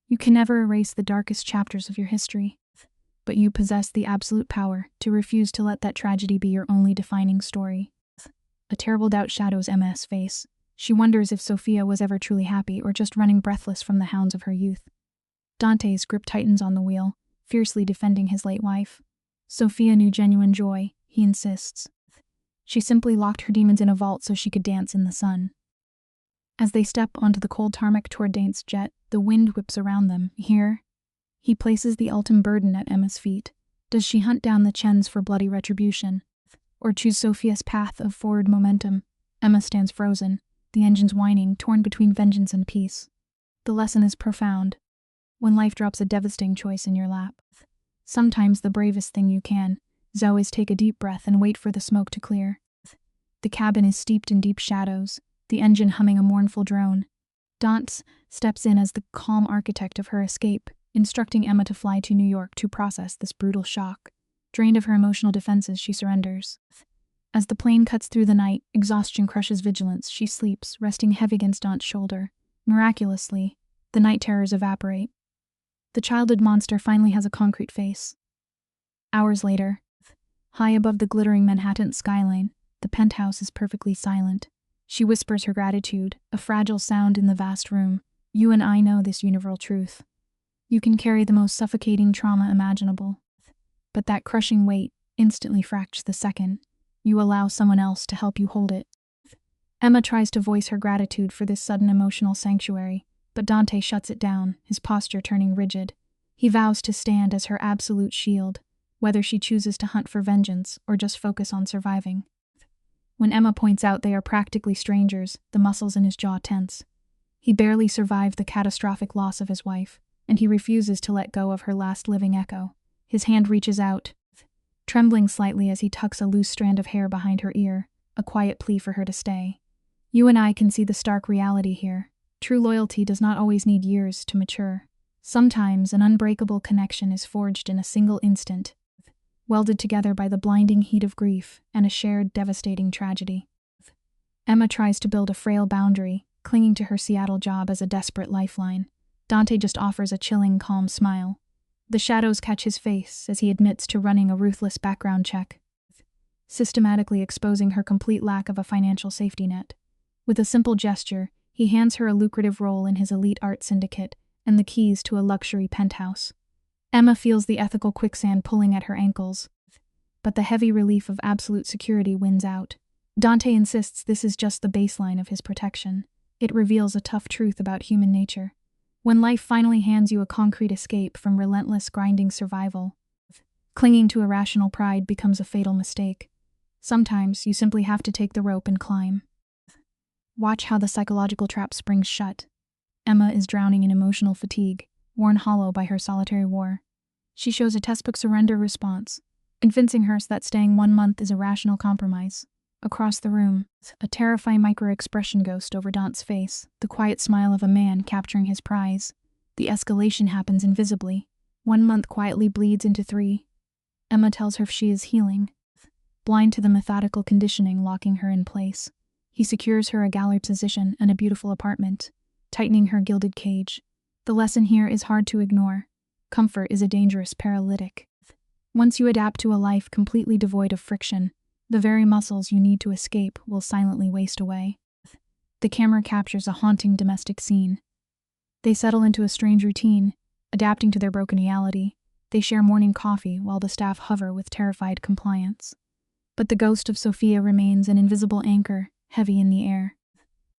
You can never erase the darkest chapters of your history, but you possess the absolute power to refuse to let that tragedy be your only defining story. A terrible doubt shadows Emma's face. She wonders if Sophia was ever truly happy or just running breathless from the hounds of her youth. Dante's grip tightens on the wheel, fiercely defending his late wife. Sophia knew genuine joy, he insists. She simply locked her demons in a vault so she could dance in the sun. As they step onto the cold tarmac toward Dante's jet, the wind whips around them. Here, He places the ultimate burden at Emma's feet. Does she hunt down the Chens for bloody retribution, or choose Sophia's path of forward momentum? Emma stands frozen, the engines whining, torn between vengeance and peace. The lesson is profound. When life drops a devastating choice in your lap, sometimes the bravest thing you can is always take a deep breath and wait for the smoke to clear. The cabin is steeped in deep shadows, the engine humming a mournful drone. Dante steps in as the calm architect of her escape, instructing Emma to fly to New York to process this brutal shock. Drained of her emotional defenses, she surrenders. As the plane cuts through the night, exhaustion crushes vigilance. She sleeps, resting heavy against Dante's shoulder. Miraculously, the night terrors evaporate. The childhood monster finally has a concrete face. Hours later, high above the glittering Manhattan skyline, the penthouse is perfectly silent. She whispers her gratitude, a fragile sound in the vast room. You and I know this universal truth. You can carry the most suffocating trauma imaginable, but that crushing weight instantly fractures the second you allow someone else to help you hold it. Emma tries to voice her gratitude for this sudden emotional sanctuary, but Dante shuts it down, his posture turning rigid. He vows to stand as her absolute shield, whether she chooses to hunt for vengeance or just focus on surviving. When Emma points out they are practically strangers, the muscles in his jaw tense. He barely survived the catastrophic loss of his wife, and he refuses to let go of her last living echo. His hand reaches out, trembling slightly as he tucks a loose strand of hair behind her ear, a quiet plea for her to stay. You and I can see the stark reality here. True loyalty does not always need years to mature. Sometimes an unbreakable connection is forged in a single instant, welded together by the blinding heat of grief and a shared devastating tragedy. Emma tries to build a frail boundary, clinging to her Seattle job as a desperate lifeline. Dante just offers a chilling, calm smile. The shadows catch his face as he admits to running a ruthless background check, systematically exposing her complete lack of a financial safety net. With a simple gesture, he hands her a lucrative role in his elite art syndicate and the keys to a luxury penthouse. Emma feels the ethical quicksand pulling at her ankles, but the heavy relief of absolute security wins out. Dante insists this is just the baseline of his protection. It reveals a tough truth about human nature. When life finally hands you a concrete escape from relentless grinding survival, clinging to irrational pride becomes a fatal mistake. Sometimes you simply have to take the rope and climb. Watch how the psychological trap springs shut. Emma is drowning in emotional fatigue, worn hollow by her solitary war. She shows a textbook surrender response, convincing her that staying 1 month is a rational compromise. Across the room, a terrifying micro-expression ghost over Dante's face, the quiet smile of a man capturing his prize. The escalation happens invisibly. 1 month quietly bleeds into 3. Emma tells her she is healing, blind to the methodical conditioning locking her in place. He secures her a gallery position and a beautiful apartment, tightening her gilded cage. The lesson here is hard to ignore. Comfort is a dangerous paralytic. Once you adapt to a life completely devoid of friction, the very muscles you need to escape will silently waste away. The camera captures a haunting domestic scene. They settle into a strange routine, adapting to their broken reality. They share morning coffee while the staff hover with terrified compliance. But the ghost of Sophia remains an invisible anchor, heavy in the air.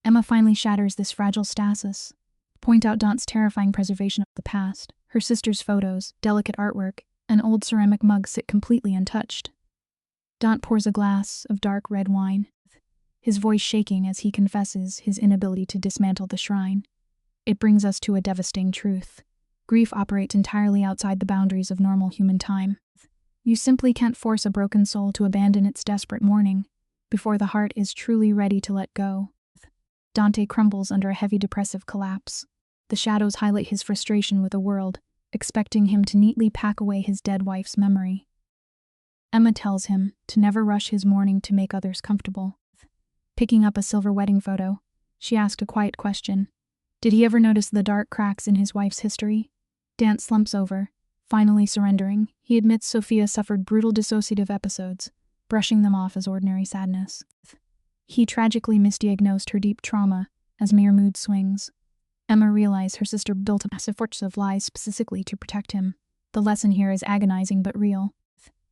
Emma finally shatters this fragile stasis. Point out Dante's terrifying preservation of the past. Her sister's photos, delicate artwork, and old ceramic mugs sit completely untouched. Dante pours a glass of dark red wine, his voice shaking as he confesses his inability to dismantle the shrine. It brings us to a devastating truth. Grief operates entirely outside the boundaries of normal human time. You simply can't force a broken soul to abandon its desperate mourning before the heart is truly ready to let go. Dante crumbles under a heavy depressive collapse. The shadows highlight his frustration with the world, expecting him to neatly pack away his dead wife's memory. Emma tells him to never rush his mourning to make others comfortable. Picking up a silver wedding photo, she asked a quiet question. Did he ever notice the dark cracks in his wife's history? Dante slumps over, finally surrendering. He admits Sophia suffered brutal dissociative episodes, brushing them off as ordinary sadness. He tragically misdiagnosed her deep trauma as mere mood swings. Emma realized her sister built a massive fortress of lies specifically to protect him. The lesson here is agonizing but real.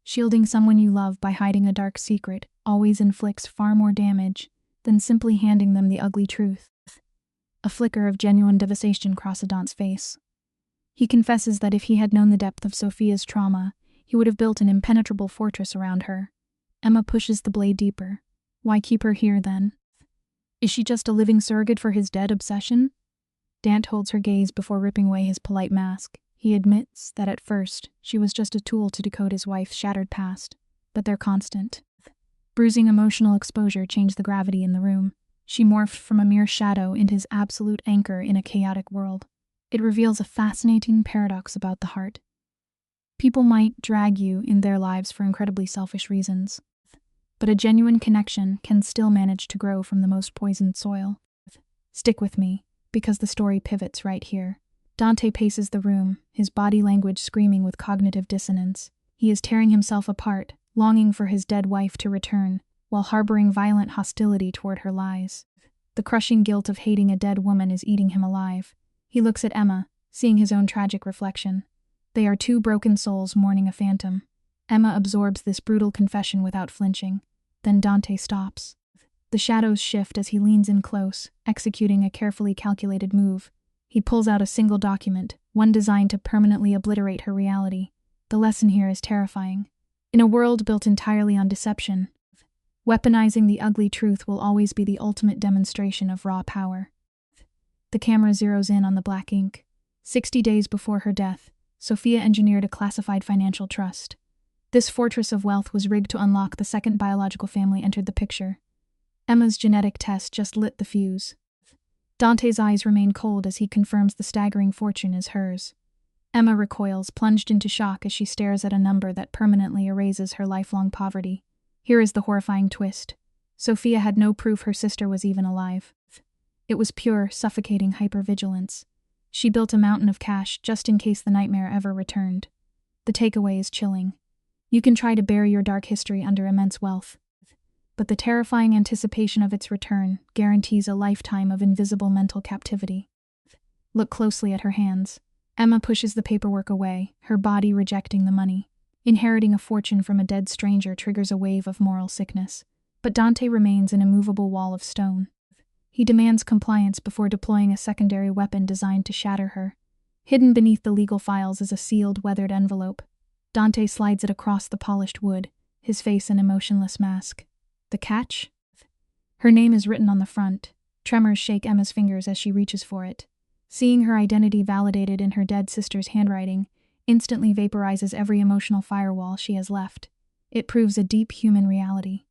Shielding someone you love by hiding a dark secret always inflicts far more damage than simply handing them the ugly truth. A flicker of genuine devastation crosses Dante's face. He confesses that if he had known the depth of Sophia's trauma, he would have built an impenetrable fortress around her. Emma pushes the blade deeper. Why keep her here, then? Is she just a living surrogate for his dead obsession? Dant holds her gaze before ripping away his polite mask. He admits that at first, she was just a tool to decode his wife's shattered past, but their constant, bruising emotional exposure changed the gravity in the room. She morphed from a mere shadow into his absolute anchor in a chaotic world. It reveals a fascinating paradox about the heart. People might drag you in their lives for incredibly selfish reasons, but a genuine connection can still manage to grow from the most poisoned soil. Stick with me, because the story pivots right here. Dante paces the room, his body language screaming with cognitive dissonance. He is tearing himself apart, longing for his dead wife to return, while harboring violent hostility toward her lies. The crushing guilt of hating a dead woman is eating him alive. He looks at Emma, seeing his own tragic reflection. They are two broken souls mourning a phantom. Emma absorbs this brutal confession without flinching. Then Dante stops. The shadows shift as he leans in close, executing a carefully calculated move. He pulls out a single document, one designed to permanently obliterate her reality. The lesson here is terrifying. In a world built entirely on deception, weaponizing the ugly truth will always be the ultimate demonstration of raw power. The camera zeroes in on the black ink. 60 days before her death, Sophia engineered a classified financial trust. This fortress of wealth was rigged to unlock the second biological family entered the picture. Emma's genetic test just lit the fuse. Dante's eyes remain cold as he confirms the staggering fortune is hers. Emma recoils, plunged into shock as she stares at a number that permanently erases her lifelong poverty. Here is the horrifying twist. Sophia had no proof her sister was even alive. It was pure, suffocating hypervigilance. She built a mountain of cash just in case the nightmare ever returned. The takeaway is chilling. You can try to bury your dark history under immense wealth, but the terrifying anticipation of its return guarantees a lifetime of invisible mental captivity. Look closely at her hands. Emma pushes the paperwork away, her body rejecting the money. Inheriting a fortune from a dead stranger triggers a wave of moral sickness, but Dante remains an immovable wall of stone. He demands compliance before deploying a secondary weapon designed to shatter her. Hidden beneath the legal files is a sealed, weathered envelope. Dante slides it across the polished wood, his face an emotionless mask. The catch? Her name is written on the front. Tremors shake Emma's fingers as she reaches for it. Seeing her identity validated in her dead sister's handwriting instantly vaporizes every emotional firewall she has left. It proves a deep human reality.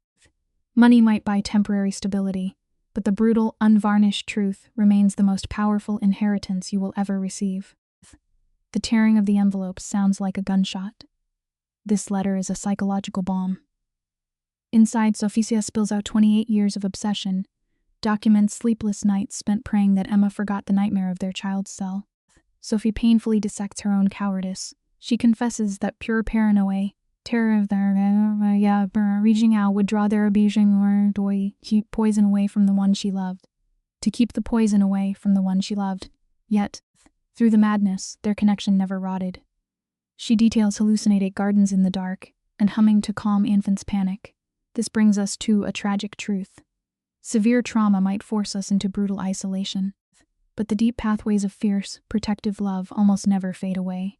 Money might buy temporary stability, but the brutal, unvarnished truth remains the most powerful inheritance you will ever receive. The tearing of the envelope sounds like a gunshot. This letter is a psychological bomb. Inside, Sophia spills out 28 years of obsession, documents sleepless nights spent praying that Emma forgot the nightmare of their child's cell. Sophie painfully dissects her own cowardice. She confesses that pure paranoia, terror of their reaching out would draw their abusing or keep poison away from the one she loved. To keep the poison away from the one she loved. Yet, through the madness, their connection never rotted. She details hallucinated gardens in the dark and humming to calm infants' panic. This brings us to a tragic truth. Severe trauma might force us into brutal isolation, but the deep pathways of fierce, protective love almost never fade away.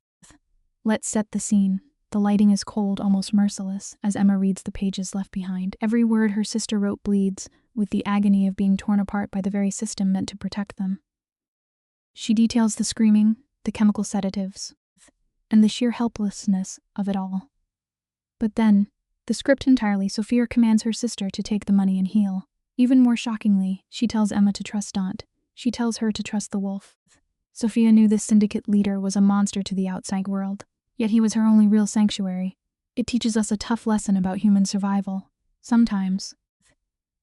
Let's set the scene. The lighting is cold, almost merciless, as Emma reads the pages left behind. Every word her sister wrote bleeds, with the agony of being torn apart by the very system meant to protect them. She details the screaming, the chemical sedatives, and the sheer helplessness of it all. But then, the script entirely, Sophia commands her sister to take the money and heal. Even more shockingly, she tells Emma to trust Dante. She tells her to trust the wolf. Sophia knew this syndicate leader was a monster to the outside world, yet he was her only real sanctuary. It teaches us a tough lesson about human survival. Sometimes,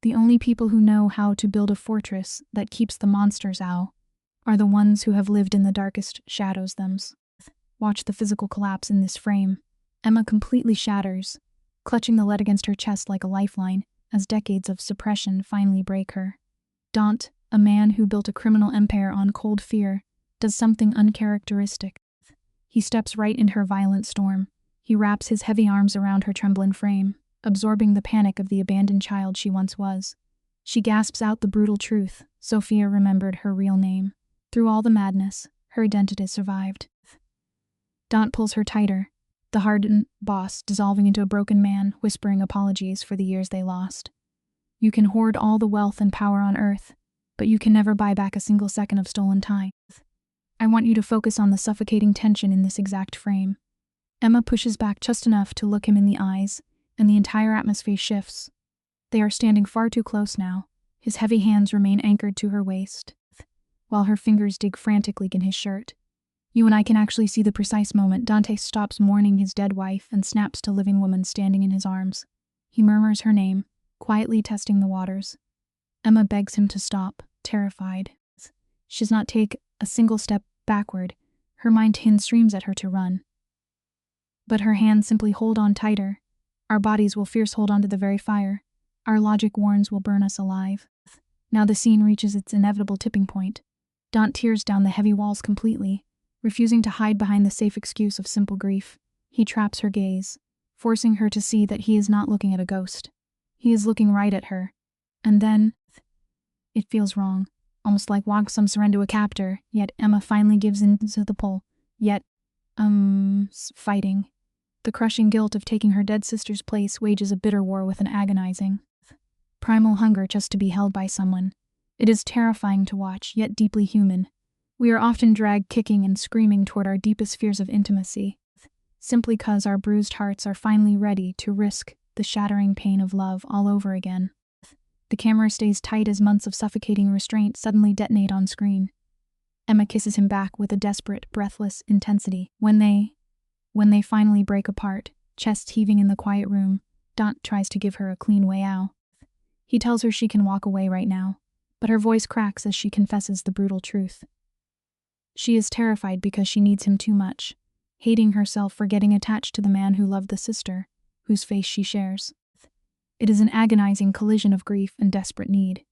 the only people who know how to build a fortress that keeps the monsters out are the ones who have lived in the darkest shadows themselves. Watch the physical collapse in this frame. Emma completely shatters, clutching the lead against her chest like a lifeline, as decades of suppression finally break her. Dante, a man who built a criminal empire on cold fear, does something uncharacteristic. He steps right into her violent storm. He wraps his heavy arms around her trembling frame, absorbing the panic of the abandoned child she once was. She gasps out the brutal truth. Sophia remembered her real name. Through all the madness, her identity survived. Dante pulls her tighter, the hardened boss dissolving into a broken man, whispering apologies for the years they lost. You can hoard all the wealth and power on earth, but you can never buy back a single second of stolen time. I want you to focus on the suffocating tension in this exact frame. Emma pushes back just enough to look him in the eyes, and the entire atmosphere shifts. They are standing far too close now. His heavy hands remain anchored to her waist, while her fingers dig frantically in his shirt. You and I can actually see the precise moment Dante stops mourning his dead wife and snaps to living woman standing in his arms. He murmurs her name, quietly testing the waters. Emma begs him to stop, terrified. She does not take a single step backward. Her mind screams at her to run. But her hands simply hold on tighter. Our bodies will fierce hold onto the very fire. Our logic warns will burn us alive. Now the scene reaches its inevitable tipping point. Dante tears down the heavy walls completely, refusing to hide behind the safe excuse of simple grief. He traps her gaze, forcing her to see that he is not looking at a ghost. He is looking right at her. And then, it feels wrong, almost like watching some surrender to a captor, yet Emma finally gives in to the pull. Yet, fighting. The crushing guilt of taking her dead sister's place wages a bitter war with an agonizing, primal hunger just to be held by someone. It is terrifying to watch, yet deeply human. We are often dragged kicking and screaming toward our deepest fears of intimacy, simply because our bruised hearts are finally ready to risk the shattering pain of love all over again. The camera stays tight as months of suffocating restraint suddenly detonate on screen. Emma kisses him back with a desperate, breathless intensity. When they finally break apart, chest heaving in the quiet room, Dante tries to give her a clean way out. He tells her she can walk away right now, but her voice cracks as she confesses the brutal truth. She is terrified because she needs him too much, hating herself for getting attached to the man who loved the sister, whose face she shares. It is an agonizing collision of grief and desperate need.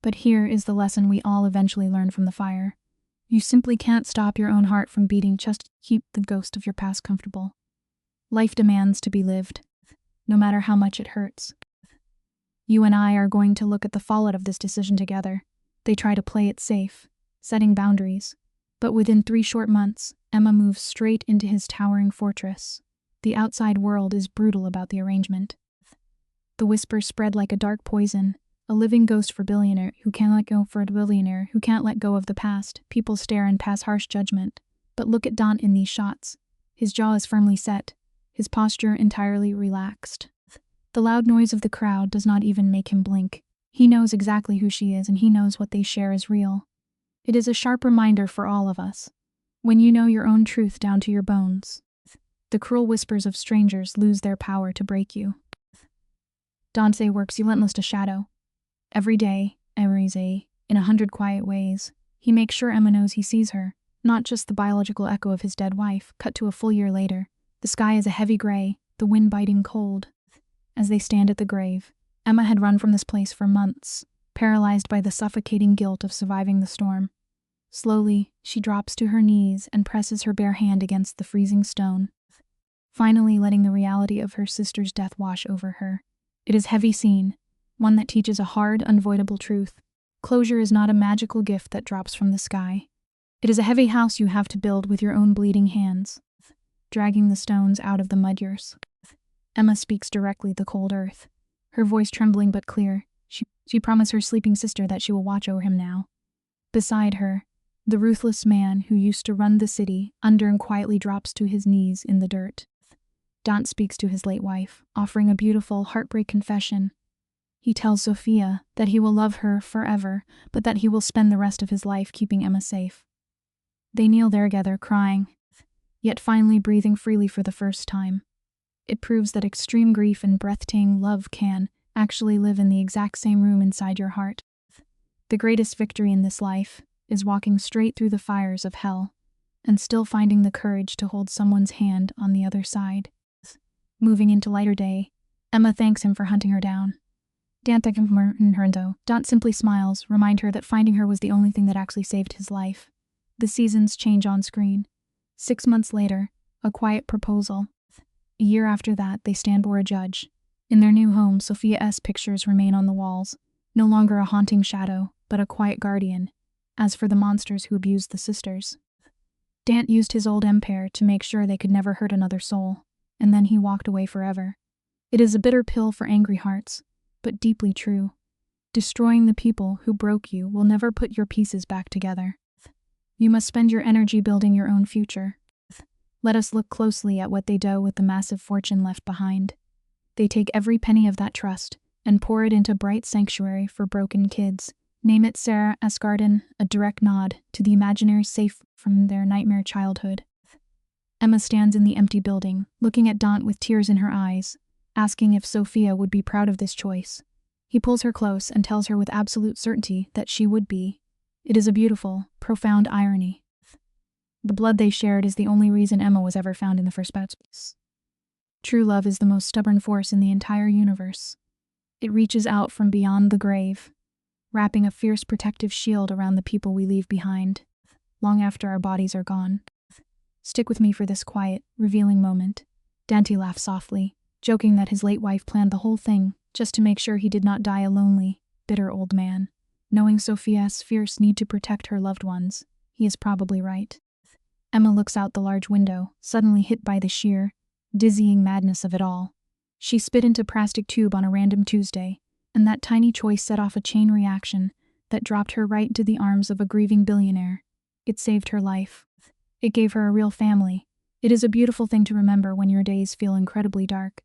But here is the lesson we all eventually learn from the fire. You simply can't stop your own heart from beating just to keep the ghost of your past comfortable. Life demands to be lived, no matter how much it hurts. You and I are going to look at the fallout of this decision together. They try to play it safe, setting boundaries. But within 3 short months, Emma moves straight into his towering fortress. The outside world is brutal about the arrangement. The whispers spread like a dark poison, a living ghost for billionaire who can't let go for a billionaire who can't let go of the past. People stare and pass harsh judgment. But look at Dante in these shots. His jaw is firmly set, his posture entirely relaxed. The loud noise of the crowd does not even make him blink. He knows exactly who she is, and he knows what they share is real. It is a sharp reminder for all of us. When you know your own truth down to your bones, the cruel whispers of strangers lose their power to break you. Dante works relentless to shadow. Every day, in 100 quiet ways, he makes sure Emma knows he sees her, not just the biological echo of his dead wife. Cut to a full year later. The sky is a heavy gray, the wind biting cold. As they stand at the grave, Emma had run from this place for months, paralyzed by the suffocating guilt of surviving the storm. Slowly, she drops to her knees and presses her bare hand against the freezing stone, finally letting the reality of her sister's death wash over her. It is a heavy scene, one that teaches a hard, unavoidable truth. Closure is not a magical gift that drops from the sky. It is a heavy house you have to build with your own bleeding hands, dragging the stones out of the mud years. Emma speaks directly the cold earth, her voice trembling but clear. She promised her sleeping sister that she will watch over him now. Beside her, the ruthless man who used to run the city under and quietly drops to his knees in the dirt. Dante speaks to his late wife, offering a beautiful, heartbreak confession. He tells Sophia that he will love her forever, but that he will spend the rest of his life keeping Emma safe. They kneel there together, crying, yet finally breathing freely for the first time. It proves that extreme grief and breathtaking love can actually live in the exact same room inside your heart. The greatest victory in this life is walking straight through the fires of hell and still finding the courage to hold someone's hand on the other side. Moving into lighter day, Emma thanks him for hunting her down. Dante simply smiles, remind her that finding her was the only thing that actually saved his life. The seasons change on screen. 6 months later, a quiet proposal. A year after that, they stand before a judge. In their new home, Sophia's pictures remain on the walls, no longer a haunting shadow, but a quiet guardian. As for the monsters who abused the sisters, Dant used his old empire to make sure they could never hurt another soul, and then he walked away forever. It is a bitter pill for angry hearts, but deeply true. Destroying the people who broke you will never put your pieces back together. You must spend your energy building your own future. Let us look closely at what they do with the massive fortune left behind. They take every penny of that trust and pour it into bright sanctuary for broken kids. Name it Sarah Asgarden, a direct nod to the imaginary safe from their nightmare childhood. Emma stands in the empty building, looking at Dant with tears in her eyes, asking if Sophia would be proud of this choice. He pulls her close and tells her with absolute certainty that she would be. It is a beautiful, profound irony. The blood they shared is the only reason Emma was ever found in the first place. True love is the most stubborn force in the entire universe. It reaches out from beyond the grave, wrapping a fierce protective shield around the people we leave behind, long after our bodies are gone. Stick with me for this quiet, revealing moment. Dante laughs softly, joking that his late wife planned the whole thing just to make sure he did not die a lonely, bitter old man. Knowing Sophia's fierce need to protect her loved ones, he is probably right. Emma looks out the large window, suddenly hit by the sheer, dizzying madness of it all. She spit into plastic tube on a random Tuesday, and that tiny choice set off a chain reaction that dropped her right into the arms of a grieving billionaire. It saved her life. It gave her a real family. It is a beautiful thing to remember when your days feel incredibly dark.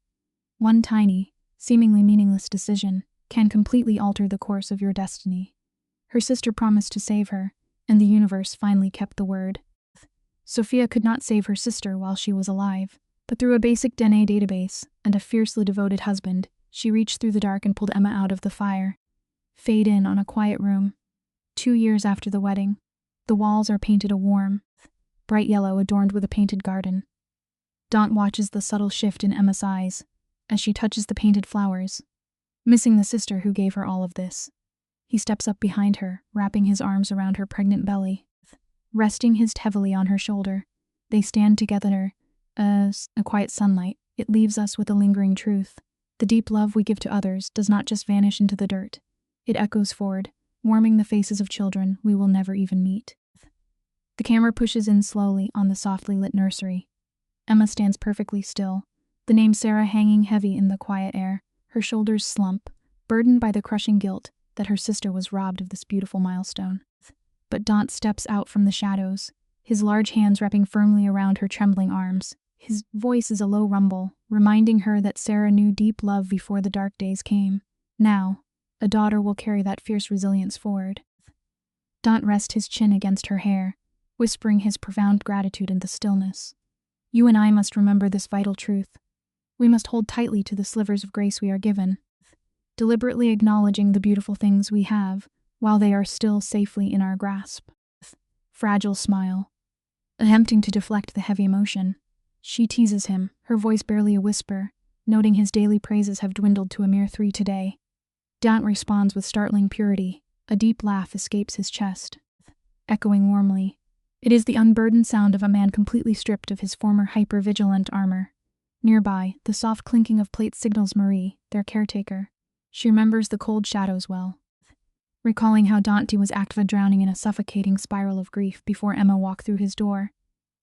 One tiny, seemingly meaningless decision can completely alter the course of your destiny. Her sister promised to save her, and the universe finally kept the word. Sophia could not save her sister while she was alive, but through a basic DNA database and a fiercely devoted husband, she reached through the dark and pulled Emma out of the fire. Fade in on a quiet room. 2 years after the wedding, the walls are painted a warm, bright yellow adorned with a painted garden. Dant watches the subtle shift in Emma's eyes as she touches the painted flowers, missing the sister who gave her all of this. He steps up behind her, wrapping his arms around her pregnant belly. Resting his head heavily on her shoulder, they stand together as a quiet sunlight. It leaves us with a lingering truth. The deep love we give to others does not just vanish into the dirt. It echoes forward, warming the faces of children we will never even meet. The camera pushes in slowly on the softly lit nursery. Emma stands perfectly still, the name Sarah hanging heavy in the quiet air, her shoulders slump, burdened by the crushing guilt that her sister was robbed of this beautiful milestone. But Dant steps out from the shadows, his large hands wrapping firmly around her trembling arms. His voice is a low rumble, reminding her that Sarah knew deep love before the dark days came. Now, a daughter will carry that fierce resilience forward. Dant rests his chin against her hair, whispering his profound gratitude in the stillness. You and I must remember this vital truth. We must hold tightly to the slivers of grace we are given, deliberately acknowledging the beautiful things we have while they are still safely in our grasp. Fragile smile. Attempting to deflect the heavy emotion, she teases him, her voice barely a whisper, noting his daily praises have dwindled to a mere 3 today. Dant responds with startling purity. A deep laugh escapes his chest, echoing warmly. It is the unburdened sound of a man completely stripped of his former hyper-vigilant armor. Nearby, the soft clinking of plates signals Marie, their caretaker. She remembers the cold shadows well, recalling how Dante was actively drowning in a suffocating spiral of grief before Emma walked through his door.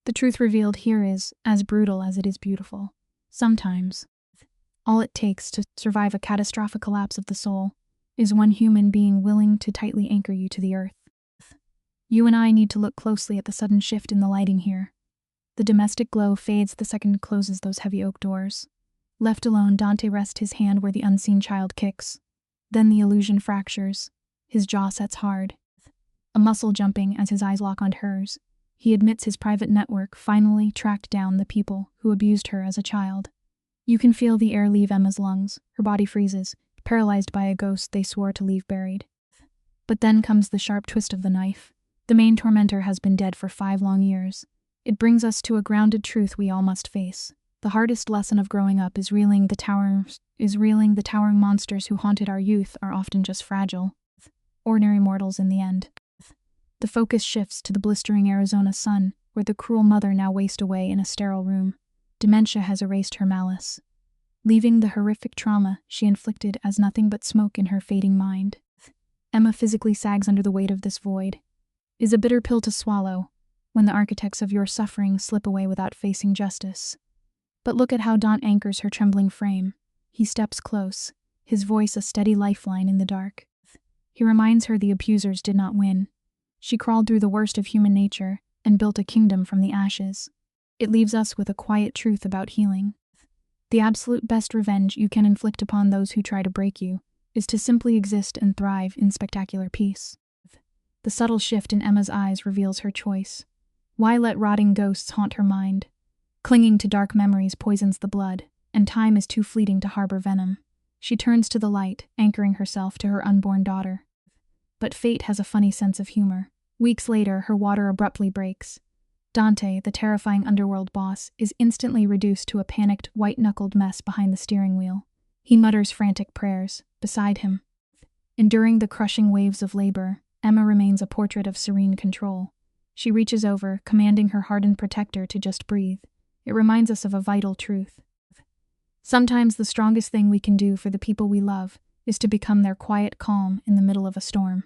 The truth revealed here is as brutal as it is beautiful. Sometimes, all it takes to survive a catastrophic collapse of the soul is one human being willing to tightly anchor you to the earth. You and I need to look closely at the sudden shift in the lighting here. The domestic glow fades the second it closes those heavy oak doors. Left alone, Dante rests his hand where the unseen child kicks. Then the illusion fractures. His jaw sets hard, a muscle jumping as his eyes lock on hers. He admits his private network finally tracked down the people who abused her as a child. You can feel the air leave Emma's lungs. Her body freezes, paralyzed by a ghost they swore to leave buried. But then comes the sharp twist of the knife. The main tormentor has been dead for 5 long years. It brings us to a grounded truth we all must face. The hardest lesson of growing up is reeling the towering monsters who haunted our youth are often just fragile, ordinary mortals in the end. The focus shifts to the blistering Arizona sun, where the cruel mother now wastes away in a sterile room. Dementia has erased her malice, leaving the horrific trauma she inflicted as nothing but smoke in her fading mind. Emma physically sags under the weight of this void. It is a bitter pill to swallow, when the architects of your suffering slip away without facing justice. But look at how Dante anchors her trembling frame. He steps close, his voice a steady lifeline in the dark. He reminds her the abusers did not win. She crawled through the worst of human nature and built a kingdom from the ashes. It leaves us with a quiet truth about healing. The absolute best revenge you can inflict upon those who try to break you is to simply exist and thrive in spectacular peace. The subtle shift in Emma's eyes reveals her choice. Why let rotting ghosts haunt her mind? Clinging to dark memories poisons the blood, and time is too fleeting to harbor venom. She turns to the light, anchoring herself to her unborn daughter. But fate has a funny sense of humor. Weeks later, her water abruptly breaks. Dante, the terrifying underworld boss, is instantly reduced to a panicked, white-knuckled mess behind the steering wheel. He mutters frantic prayers. Beside him, enduring the crushing waves of labor, Emma remains a portrait of serene control. She reaches over, commanding her hardened protector to just breathe. It reminds us of a vital truth. Sometimes the strongest thing we can do for the people we love is to become their quiet calm in the middle of a storm.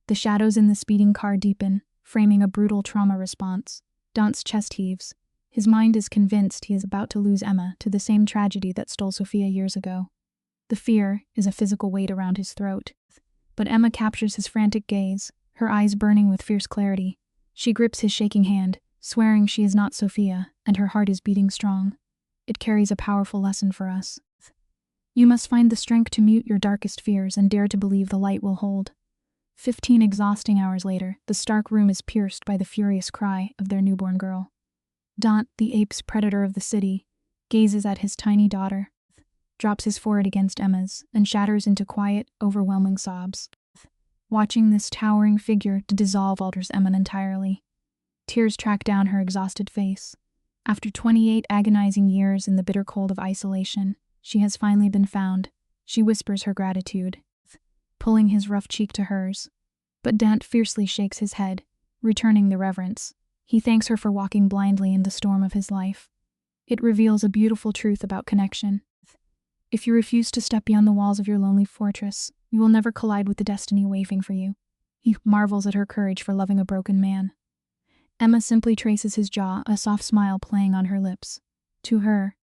The shadows in the speeding car deepen, framing a brutal trauma response. Dante's chest heaves. His mind is convinced he is about to lose Emma to the same tragedy that stole Sophia years ago. The fear is a physical weight around his throat. But Emma captures his frantic gaze, her eyes burning with fierce clarity. She grips his shaking hand, swearing she is not Sophia, and her heart is beating strong. It carries a powerful lesson for us. You must find the strength to mute your darkest fears and dare to believe the light will hold. 15 exhausting hours later, the stark room is pierced by the furious cry of their newborn girl. Dante, the ape's predator of the city, gazes at his tiny daughter, drops his forehead against Emma's, and shatters into quiet, overwhelming sobs. Watching this towering figure to dissolve alters Emma entirely. Tears track down her exhausted face. After 28 agonizing years in the bitter cold of isolation, she has finally been found. She whispers her gratitude, pulling his rough cheek to hers. But Dante fiercely shakes his head, returning the reverence. He thanks her for walking blindly in the storm of his life. It reveals a beautiful truth about connection. If you refuse to step beyond the walls of your lonely fortress, you will never collide with the destiny waiting for you. He marvels at her courage for loving a broken man. Emma simply traces his jaw, a soft smile playing on her lips. To her,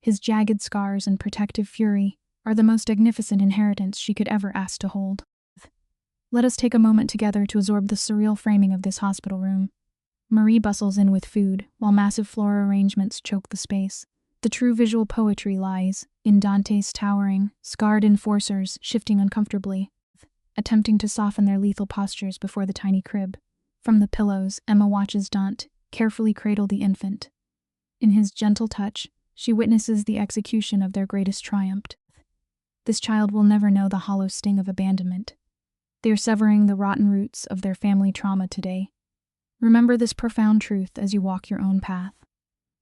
his jagged scars and protective fury are the most magnificent inheritance she could ever ask to hold. Let us take a moment together to absorb the surreal framing of this hospital room. Marie bustles in with food, while massive floral arrangements choke the space. The true visual poetry lies in Dante's towering, scarred enforcers shifting uncomfortably, attempting to soften their lethal postures before the tiny crib. From the pillows, Emma watches Dante carefully cradle the infant. In his gentle touch, she witnesses the execution of their greatest triumph. This child will never know the hollow sting of abandonment. They are severing the rotten roots of their family trauma today. Remember this profound truth as you walk your own path.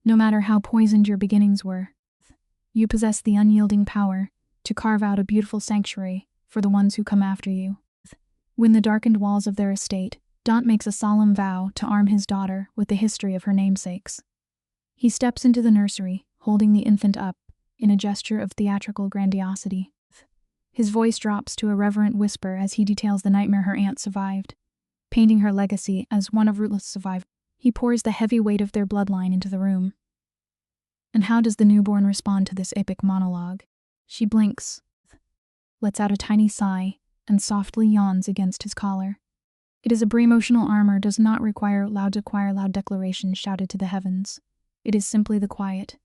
No matter how poisoned your beginnings were, you possess the unyielding power to carve out a beautiful sanctuary for the ones who come after you. Within the darkened walls of their estate, Dante makes a solemn vow to arm his daughter with the history of her namesakes. He steps into the nursery, holding the infant up in a gesture of theatrical grandiosity. His voice drops to a reverent whisper as he details the nightmare her aunt survived, painting her legacy as one of ruthless survival. He pours the heavy weight of their bloodline into the room. And how does the newborn respond to this epic monologue? She blinks, lets out a tiny sigh, and softly yawns against his collar. It is a emotional armor does not require loud declarations shouted to the heavens. It is simply the quiet,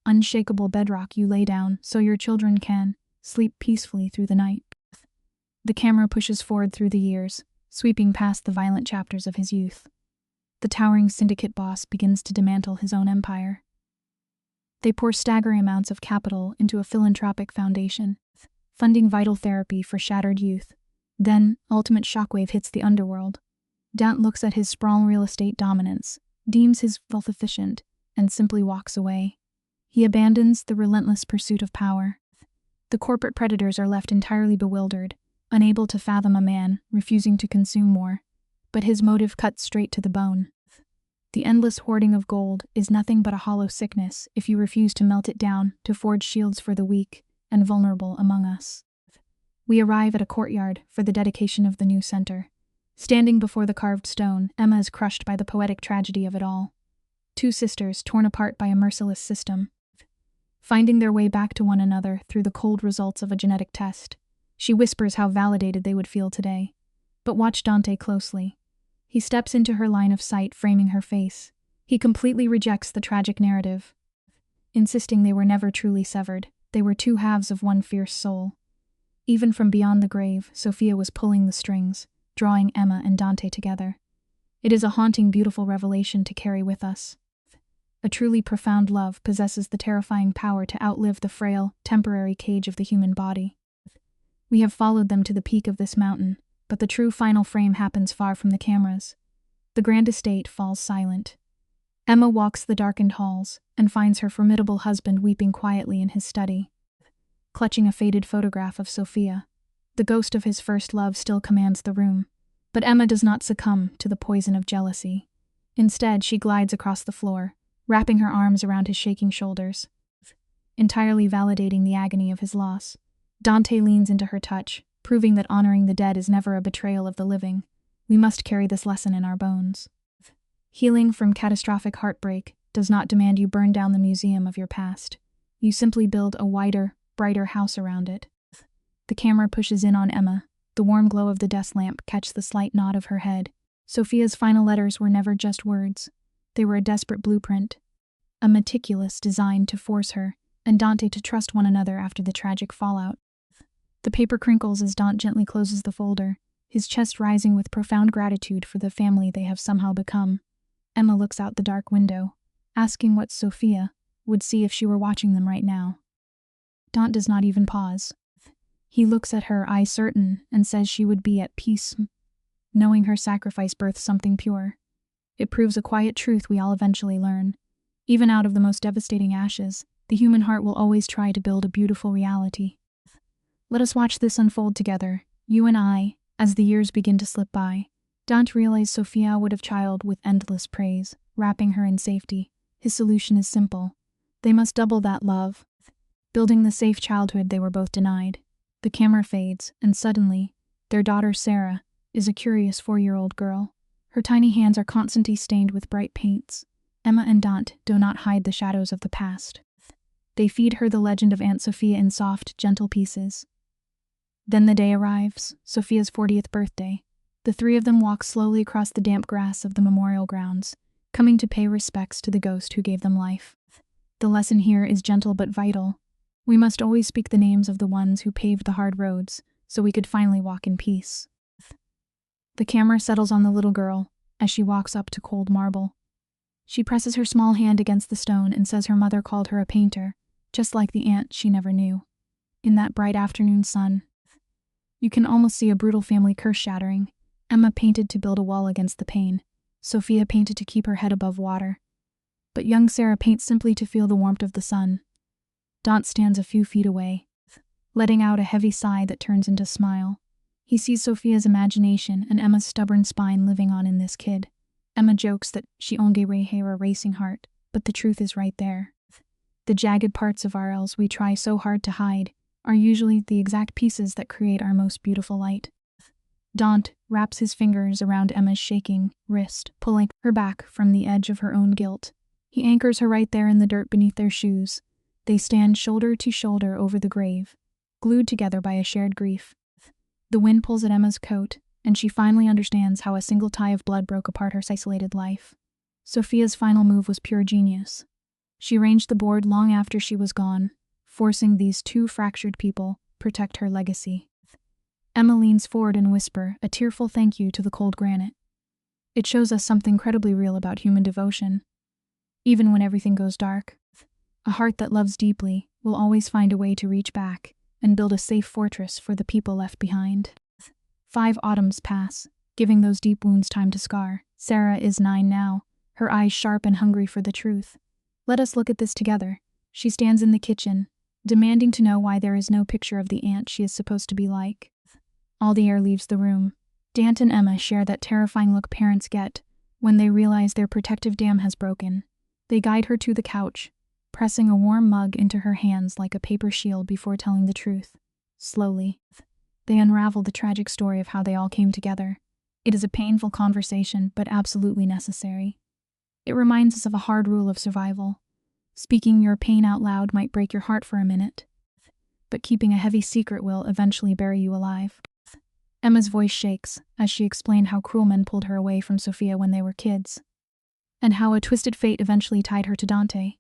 unshakable bedrock you lay down so your children can sleep peacefully through the night. The camera pushes forward through the years, sweeping past the violent chapters of his youth. The towering syndicate boss begins to dismantle his own empire. They pour staggering amounts of capital into a philanthropic foundation, funding vital therapy for shattered youth. Then, ultimate shockwave hits the underworld. Dante looks at his sprawling real estate dominance, deems his wealth efficient, and simply walks away. He abandons the relentless pursuit of power. The corporate predators are left entirely bewildered, unable to fathom a man refusing to consume more. But his motive cuts straight to the bone. The endless hoarding of gold is nothing but a hollow sickness if you refuse to melt it down to forge shields for the weak and vulnerable among us. We arrive at a courtyard for the dedication of the new center. Standing before the carved stone, Emma is crushed by the poetic tragedy of it all. Two sisters torn apart by a merciless system, finding their way back to one another through the cold results of a genetic test. She whispers how validated they would feel today. But watch Dante closely. He steps into her line of sight, framing her face. He completely rejects the tragic narrative, insisting they were never truly severed. They were two halves of one fierce soul. Even from beyond the grave, Sophia was pulling the strings, drawing Emma and Dante together. It is a haunting, beautiful revelation to carry with us. A truly profound love possesses the terrifying power to outlive the frail, temporary cage of the human body. We have followed them to the peak of this mountain, but the true final frame happens far from the cameras. The grand estate falls silent. Emma walks the darkened halls and finds her formidable husband weeping quietly in his study, clutching a faded photograph of Sophia. The ghost of his first love still commands the room, but Emma does not succumb to the poison of jealousy. Instead, she glides across the floor, wrapping her arms around his shaking shoulders, entirely validating the agony of his loss. Dante leans into her touch, proving that honoring the dead is never a betrayal of the living. We must carry this lesson in our bones. Healing from catastrophic heartbreak does not demand you burn down the museum of your past. You simply build a wider, brighter house around it. The camera pushes in on Emma. The warm glow of the desk lamp catches the slight nod of her head. Sophia's final letters were never just words. They were a desperate blueprint, a meticulous design to force her and Dante to trust one another after the tragic fallout. The paper crinkles as Dante gently closes the folder, his chest rising with profound gratitude for the family they have somehow become. Emma looks out the dark window, asking what Sophia would see if she were watching them right now. Dante does not even pause. He looks at her, eyes certain, and says she would be at peace, knowing her sacrifice births something pure. It proves a quiet truth we all eventually learn. Even out of the most devastating ashes, the human heart will always try to build a beautiful reality. Let us watch this unfold together, you and I, as the years begin to slip by. Dante realized Sophia would have childed with endless praise, wrapping her in safety. His solution is simple. They must double that love, building the safe childhood they were both denied. The camera fades, and suddenly, their daughter Sarah is a curious 4-year-old girl. Her tiny hands are constantly stained with bright paints. Emma and Dante do not hide the shadows of the past. They feed her the legend of Aunt Sophia in soft, gentle pieces. Then the day arrives, Sophia's 40th birthday. The three of them walk slowly across the damp grass of the memorial grounds, coming to pay respects to the ghost who gave them life. The lesson here is gentle but vital. We must always speak the names of the ones who paved the hard roads, so we could finally walk in peace. The camera settles on the little girl as she walks up to cold marble. She presses her small hand against the stone and says her mother called her a painter, just like the aunt she never knew. In that bright afternoon sun, you can almost see a brutal family curse shattering. Emma painted to build a wall against the pain. Sophia painted to keep her head above water. But young Sarah paints simply to feel the warmth of the sun. Dante stands a few feet away, letting out a heavy sigh that turns into a smile. He sees Sophia's imagination and Emma's stubborn spine living on in this kid. Emma jokes that she only has a racing heart, but the truth is right there. The jagged parts of ourselves we try so hard to hide are usually the exact pieces that create our most beautiful light. Dante wraps his fingers around Emma's shaking wrist, pulling her back from the edge of her own guilt. He anchors her right there in the dirt beneath their shoes. They stand shoulder to shoulder over the grave, glued together by a shared grief. The wind pulls at Emma's coat, and she finally understands how a single tie of blood broke apart her isolated life. Sophia's final move was pure genius. She arranged the board long after she was gone, forcing these two fractured people protect her legacy. Emma leans forward and whispers a tearful thank you to the cold granite. It shows us something incredibly real about human devotion. Even when everything goes dark, a heart that loves deeply will always find a way to reach back and build a safe fortress for the people left behind. 5 autumns pass, giving those deep wounds time to scar. Sarah is 9 now, her eyes sharp and hungry for the truth. Let us look at this together. She stands in the kitchen, demanding to know why there is no picture of the aunt she is supposed to be like. All the air leaves the room. Dante and Emma share that terrifying look parents get when they realize their protective dam has broken. They guide her to the couch, pressing a warm mug into her hands like a paper shield before telling the truth. Slowly, they unravel the tragic story of how they all came together. It is a painful conversation, but absolutely necessary. It reminds us of a hard rule of survival. Speaking your pain out loud might break your heart for a minute, but keeping a heavy secret will eventually bury you alive. Emma's voice shakes as she explained how cruel men pulled her away from Sophia when they were kids, and how a twisted fate eventually tied her to Dante.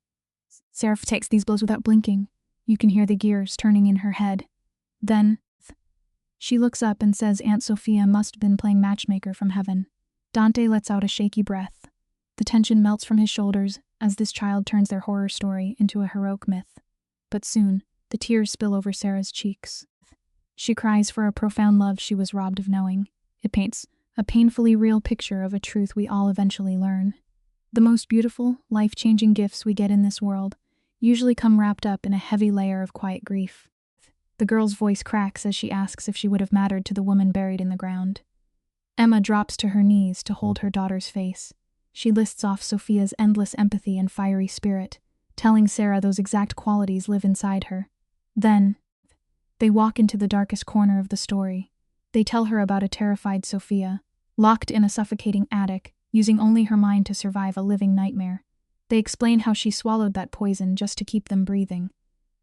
Sarah takes these blows without blinking. You can hear the gears turning in her head. Then, she looks up and says Aunt Sophia must have been playing matchmaker from heaven. Dante lets out a shaky breath. The tension melts from his shoulders as this child turns their horror story into a heroic myth. But soon, the tears spill over Sarah's cheeks. She cries for a profound love she was robbed of knowing. It paints a painfully real picture of a truth we all eventually learn. The most beautiful, life-changing gifts we get in this world usually come wrapped up in a heavy layer of quiet grief. The girl's voice cracks as she asks if she would have mattered to the woman buried in the ground. Emma drops to her knees to hold her daughter's face. She lists off Sophia's endless empathy and fiery spirit, telling Sarah those exact qualities live inside her. Then, they walk into the darkest corner of the story. They tell her about a terrified Sophia, locked in a suffocating attic, using only her mind to survive a living nightmare. They explain how she swallowed that poison just to keep them breathing.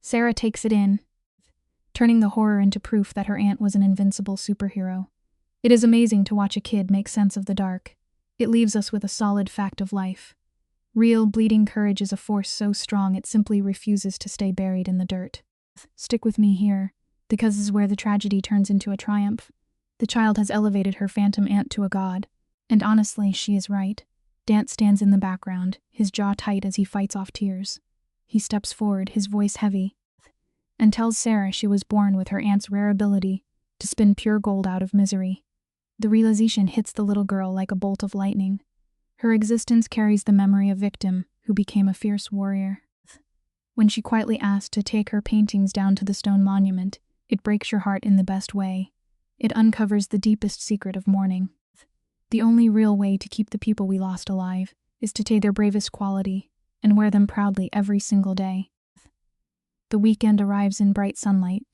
Sarah takes it in, turning the horror into proof that her aunt was an invincible superhero. It is amazing to watch a kid make sense of the dark. It leaves us with a solid fact of life. Real, bleeding courage is a force so strong it simply refuses to stay buried in the dirt. Stick with me here, because this is where the tragedy turns into a triumph. The child has elevated her phantom aunt to a god. And honestly, she is right. Dant stands in the background, his jaw tight as he fights off tears. He steps forward, his voice heavy, and tells Sarah she was born with her aunt's rare ability to spin pure gold out of misery. The realization hits the little girl like a bolt of lightning. Her existence carries the memory of a victim who became a fierce warrior. When she quietly asked to take her paintings down to the stone monument, it breaks your heart in the best way. It uncovers the deepest secret of mourning. The only real way to keep the people we lost alive is to take their bravest quality and wear them proudly every single day. The weekend arrives in bright sunlight.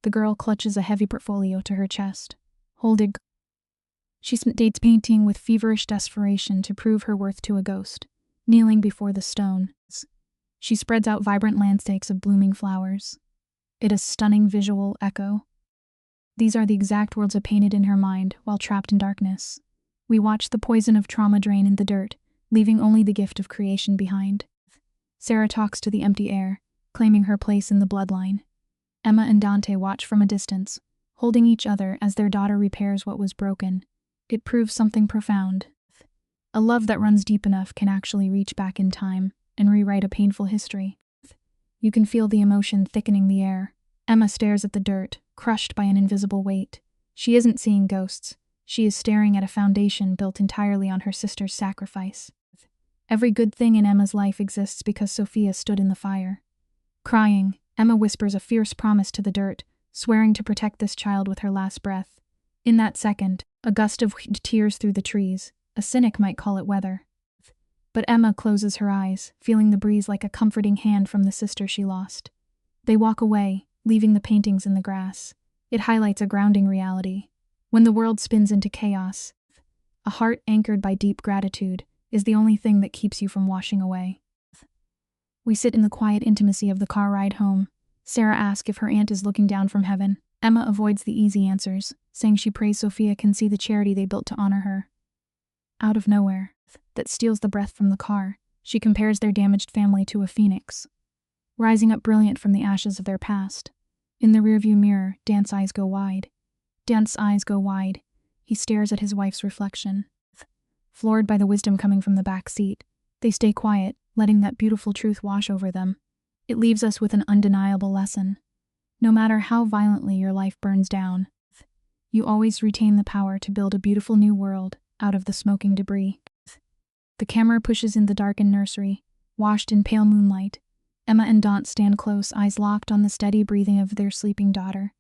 The girl clutches a heavy portfolio to her chest. Holding, she dates painting with feverish desperation to prove her worth to a ghost. Kneeling before the stone, she spreads out vibrant landscapes of blooming flowers. It is a stunning visual echo. These are the exact words painted in her mind while trapped in darkness. We watch the poison of trauma drain in the dirt, leaving only the gift of creation behind. Sarah talks to the empty air, claiming her place in the bloodline. Emma and Dante watch from a distance, holding each other as their daughter repairs what was broken. It proves something profound. A love that runs deep enough can actually reach back in time and rewrite a painful history. You can feel the emotion thickening the air. Emma stares at the dirt, crushed by an invisible weight. She isn't seeing ghosts. She is staring at a foundation built entirely on her sister's sacrifice. Every good thing in Emma's life exists because Sophia stood in the fire. Crying, Emma whispers a fierce promise to the dirt, swearing to protect this child with her last breath. In that second, a gust of wind tears through the trees. A cynic might call it weather. But Emma closes her eyes, feeling the breeze like a comforting hand from the sister she lost. They walk away, leaving the paintings in the grass. It highlights a grounding reality. When the world spins into chaos, a heart anchored by deep gratitude is the only thing that keeps you from washing away. We sit in the quiet intimacy of the car ride home. Sarah asks if her aunt is looking down from heaven. Emma avoids the easy answers, saying she prays Sophia can see the charity they built to honor her. Out of nowhere, that steals the breath from the car, she compares their damaged family to a phoenix, rising up brilliant from the ashes of their past. In the rearview mirror, Dant's eyes go wide. He stares at his wife's reflection. Floored by the wisdom coming from the back seat, they stay quiet, letting that beautiful truth wash over them. It leaves us with an undeniable lesson. No matter how violently your life burns down, you always retain the power to build a beautiful new world out of the smoking debris. The camera pushes in the darkened nursery, washed in pale moonlight. Emma and Dante stand close, eyes locked on the steady breathing of their sleeping daughter.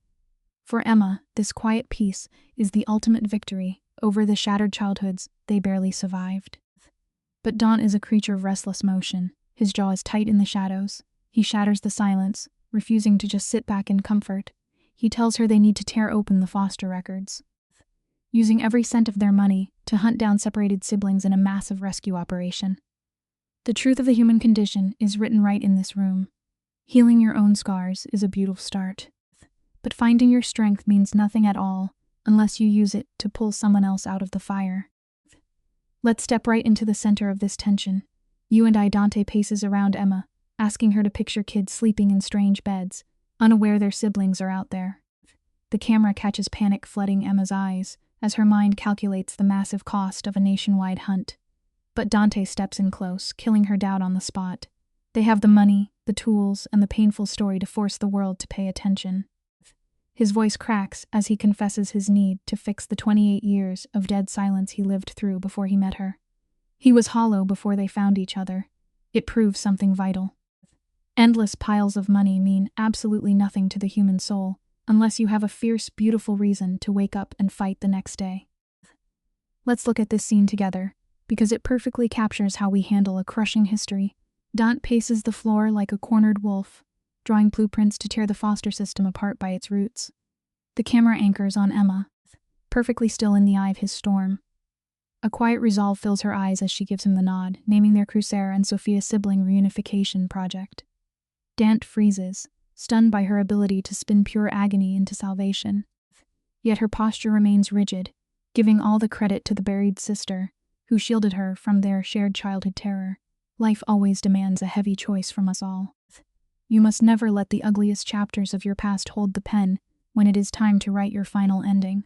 For Emma, this quiet peace is the ultimate victory over the shattered childhoods they barely survived. But Dante is a creature of restless motion. His jaw is tight in the shadows. He shatters the silence, refusing to just sit back in comfort. He tells her they need to tear open the foster records. using every cent of their money to hunt down separated siblings in a massive rescue operation. The truth of the human condition is written right in this room. Healing your own scars is a beautiful start, but finding your strength means nothing at all unless you use it to pull someone else out of the fire. Let's step right into the center of this tension. You and I. Dante paces around Emma, asking her to picture kids sleeping in strange beds, unaware their siblings are out there. The camera catches panic flooding Emma's eyes as her mind calculates the massive cost of a nationwide hunt. But Dante steps in close, killing her doubt on the spot. They have the money, the tools, and the painful story to force the world to pay attention. His voice cracks as he confesses his need to fix the 28 years of dead silence he lived through before he met her. He was hollow before they found each other. It proves something vital. Endless piles of money mean absolutely nothing to the human soul unless you have a fierce, beautiful reason to wake up and fight the next day. Let's look at this scene together, because it perfectly captures how we handle a crushing history. Dante paces the floor like a cornered wolf, drawing blueprints to tear the foster system apart by its roots. The camera anchors on Emma, perfectly still in the eye of his storm. A quiet resolve fills her eyes as she gives him the nod, naming their Crusair and Sophia sibling reunification project. Dante freezes, stunned by her ability to spin pure agony into salvation. Yet her posture remains rigid, giving all the credit to the buried sister, who shielded her from their shared childhood terror. Life always demands a heavy choice from us all. You must never let the ugliest chapters of your past hold the pen when it is time to write your final ending.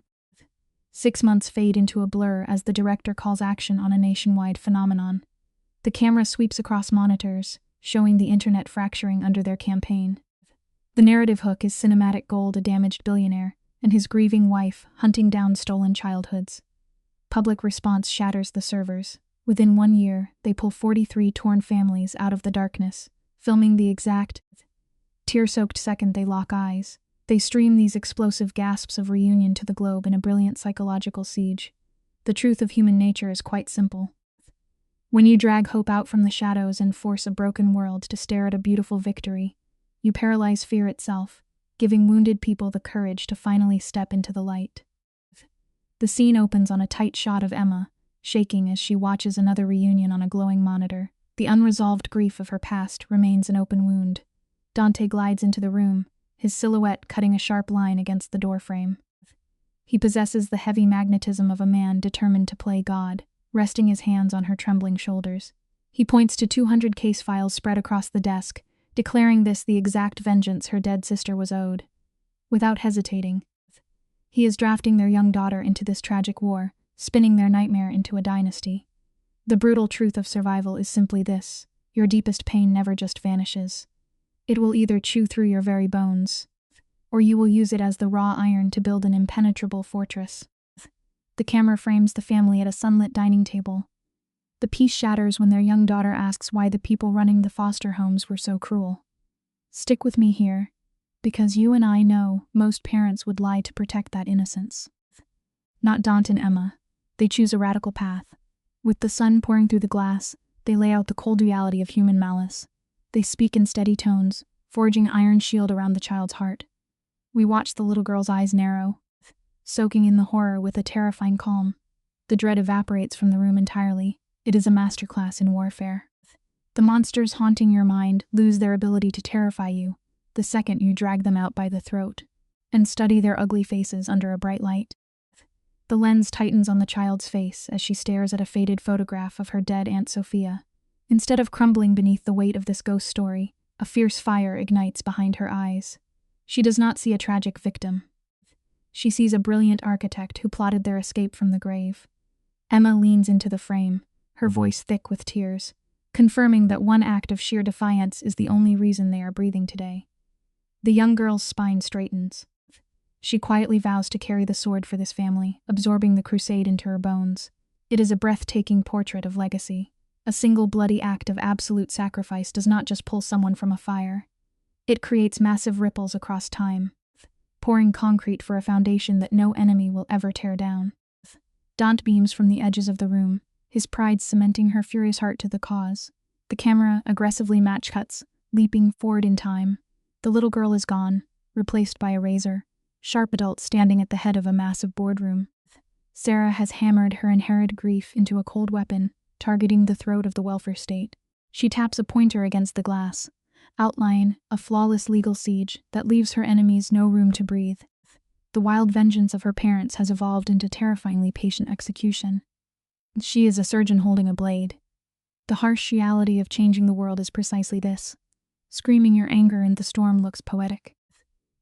6 months fade into a blur as the director calls action on a nationwide phenomenon. The camera sweeps across monitors, showing the internet fracturing under their campaign. The narrative hook is cinematic gold: a damaged billionaire and his grieving wife hunting down stolen childhoods. Public response shatters the servers. Within 1 year, they pull 43 torn families out of the darkness, filming the exact tear-soaked second they lock eyes. They stream these explosive gasps of reunion to the globe in a brilliant psychological siege. The truth of human nature is quite simple. When you drag hope out from the shadows and force a broken world to stare at a beautiful victory, you paralyze fear itself, giving wounded people the courage to finally step into the light. The scene opens on a tight shot of Emma, shaking as she watches another reunion on a glowing monitor. The unresolved grief of her past remains an open wound. Dante glides into the room, his silhouette cutting a sharp line against the doorframe. He possesses the heavy magnetism of a man determined to play God, resting his hands on her trembling shoulders. He points to 200 case files spread across the desk, declaring this the exact vengeance her dead sister was owed. Without hesitating, he is drafting their young daughter into this tragic war, spinning their nightmare into a dynasty. The brutal truth of survival is simply this: your deepest pain never just vanishes. It will either chew through your very bones, or you will use it as the raw iron to build an impenetrable fortress. The camera frames the family at a sunlit dining table. The peace shatters when their young daughter asks why the people running the foster homes were so cruel. Stick with me here, because you and I know most parents would lie to protect that innocence. Not Dante and Emma. They choose a radical path. With the sun pouring through the glass, they lay out the cold reality of human malice. They speak in steady tones, forging an iron shield around the child's heart. We watch the little girl's eyes narrow, soaking in the horror with a terrifying calm. The dread evaporates from the room entirely. It is a masterclass in warfare. The monsters haunting your mind lose their ability to terrify you the second you drag them out by the throat and study their ugly faces under a bright light. The lens tightens on the child's face as she stares at a faded photograph of her dead Aunt Sophia. Instead of crumbling beneath the weight of this ghost story, a fierce fire ignites behind her eyes. She does not see a tragic victim. She sees a brilliant architect who plotted their escape from the grave. Emma leans into the frame, her voice thick with tears, confirming that one act of sheer defiance is the only reason they are breathing today. The young girl's spine straightens. She quietly vows to carry the sword for this family, absorbing the crusade into her bones. It is a breathtaking portrait of legacy. A single bloody act of absolute sacrifice does not just pull someone from a fire. It creates massive ripples across time, pouring concrete for a foundation that no enemy will ever tear down. Dante beams from the edges of the room, his pride cementing her furious heart to the cause. The camera aggressively match cuts, leaping forward in time. The little girl is gone, replaced by a razor, sharp adult standing at the head of a massive boardroom. Sarah has hammered her inherited grief into a cold weapon, targeting the throat of the welfare state. She taps a pointer against the glass, outline a flawless legal siege that leaves her enemies no room to breathe. The wild vengeance of her parents has evolved into terrifyingly patient execution. She is a surgeon holding a blade. The harsh reality of changing the world is precisely this. Screaming your anger in the storm looks poetic.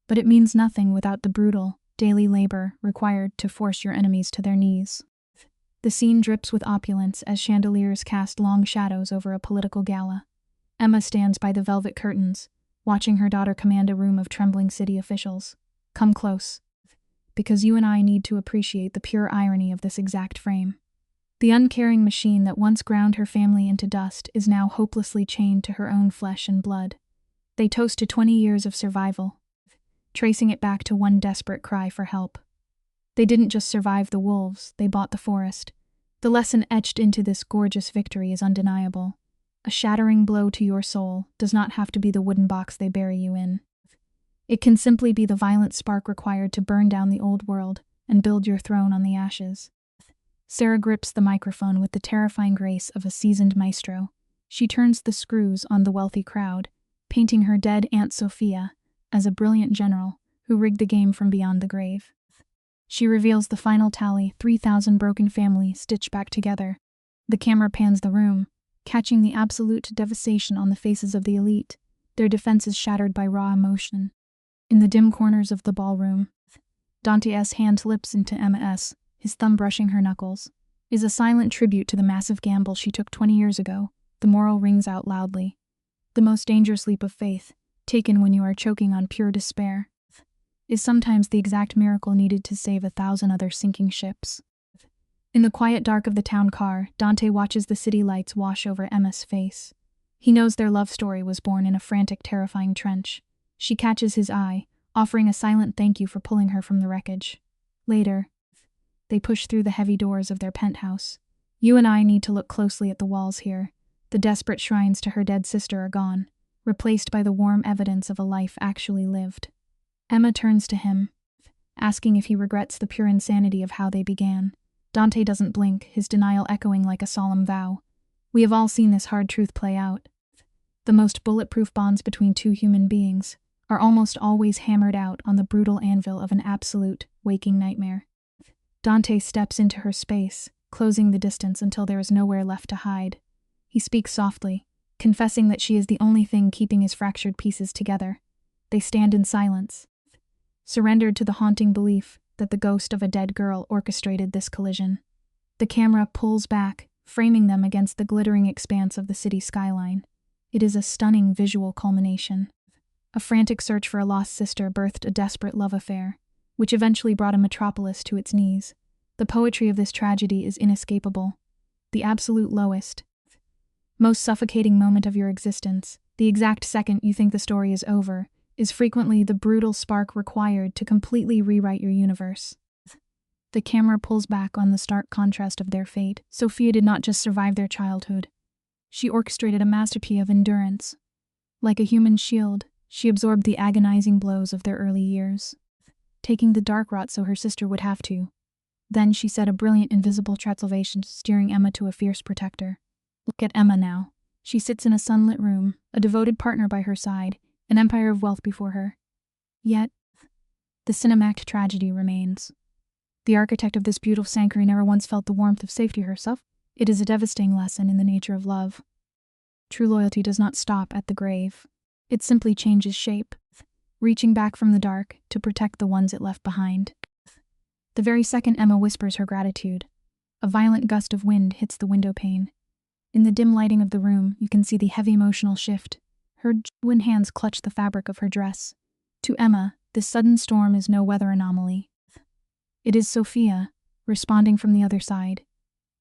But it means nothing without the brutal, daily labor required to force your enemies to their knees. The scene drips with opulence as chandeliers cast long shadows over a political gala. Emma stands by the velvet curtains, watching her daughter command a room of trembling city officials. Come close, because you and I need to appreciate the pure irony of this exact frame. The uncaring machine that once ground her family into dust is now hopelessly chained to her own flesh and blood. They toast to 20 years of survival, tracing it back to one desperate cry for help. They didn't just survive the wolves, they bought the forest. The lesson etched into this gorgeous victory is undeniable. A shattering blow to your soul does not have to be the wooden box they bury you in. It can simply be the violent spark required to burn down the old world and build your throne on the ashes. Sarah grips the microphone with the terrifying grace of a seasoned maestro. She turns the screws on the wealthy crowd, painting her dead Aunt Sophia as a brilliant general who rigged the game from beyond the grave. She reveals the final tally, 3,000 broken families stitched back together. The camera pans the room, catching the absolute devastation on the faces of the elite, their defenses shattered by raw emotion. In the dim corners of the ballroom, Dante S. hand slips into Emma S., his thumb brushing her knuckles. Is a silent tribute to the massive gamble she took 20 years ago. The moral rings out loudly. The most dangerous leap of faith, taken when you are choking on pure despair, is sometimes the exact miracle needed to save 1,000 other sinking ships. In the quiet dark of the town car, Dante watches the city lights wash over Emma's face. He knows their love story was born in a frantic, terrifying trench. She catches his eye, offering a silent thank you for pulling her from the wreckage. Later, they push through the heavy doors of their penthouse. You and I need to look closely at the walls here. The desperate shrines to her dead sister are gone, replaced by the warm evidence of a life actually lived. Emma turns to him, asking if he regrets the pure insanity of how they began. Dante doesn't blink, his denial echoing like a solemn vow. We have all seen this hard truth play out. The most bulletproof bonds between two human beings are almost always hammered out on the brutal anvil of an absolute, waking nightmare. Dante steps into her space, closing the distance until there is nowhere left to hide. He speaks softly, confessing that she is the only thing keeping his fractured pieces together. They stand in silence, surrendered to the haunting belief that the ghost of a dead girl orchestrated this collision. The camera pulls back, framing them against the glittering expanse of the city skyline. It is a stunning visual culmination. A frantic search for a lost sister birthed a desperate love affair, which eventually brought a metropolis to its knees. The poetry of this tragedy is inescapable. The absolute lowest, most suffocating moment of your existence, the exact second you think the story is over, is frequently the brutal spark required to completely rewrite your universe. The camera pulls back on the stark contrast of their fate. Sophia did not just survive their childhood. She orchestrated a masterpiece of endurance. Like a human shield, she absorbed the agonizing blows of their early years, taking the dark rot so her sister would have to. Then she set a brilliant invisible transformation, steering Emma to a fierce protector. Look at Emma now. She sits in a sunlit room, a devoted partner by her side, an empire of wealth before her. Yet, the cinematic tragedy remains. The architect of this beautiful sanctuary never once felt the warmth of safety herself. It is a devastating lesson in the nature of love. True loyalty does not stop at the grave. It simply changes shape, reaching back from the dark to protect the ones it left behind. The very second Emma whispers her gratitude, a violent gust of wind hits the window pane. In the dim lighting of the room, you can see the heavy emotional shift. Her genuine hands clutch the fabric of her dress. To Emma, this sudden storm is no weather anomaly. It is Sophia, responding from the other side.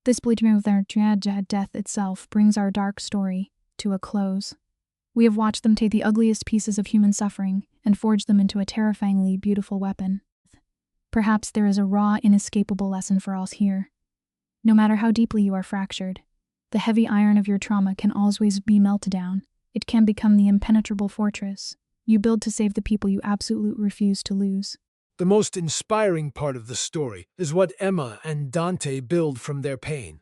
This bleeding of their death itself brings our dark story to a close. We have watched them take the ugliest pieces of human suffering and forge them into a terrifyingly beautiful weapon. Perhaps there is a raw, inescapable lesson for us here. No matter how deeply you are fractured, the heavy iron of your trauma can always be melted down. It can become the impenetrable fortress you build to save the people you absolutely refuse to lose. The most inspiring part of the story is what Emma and Dante build from their pain.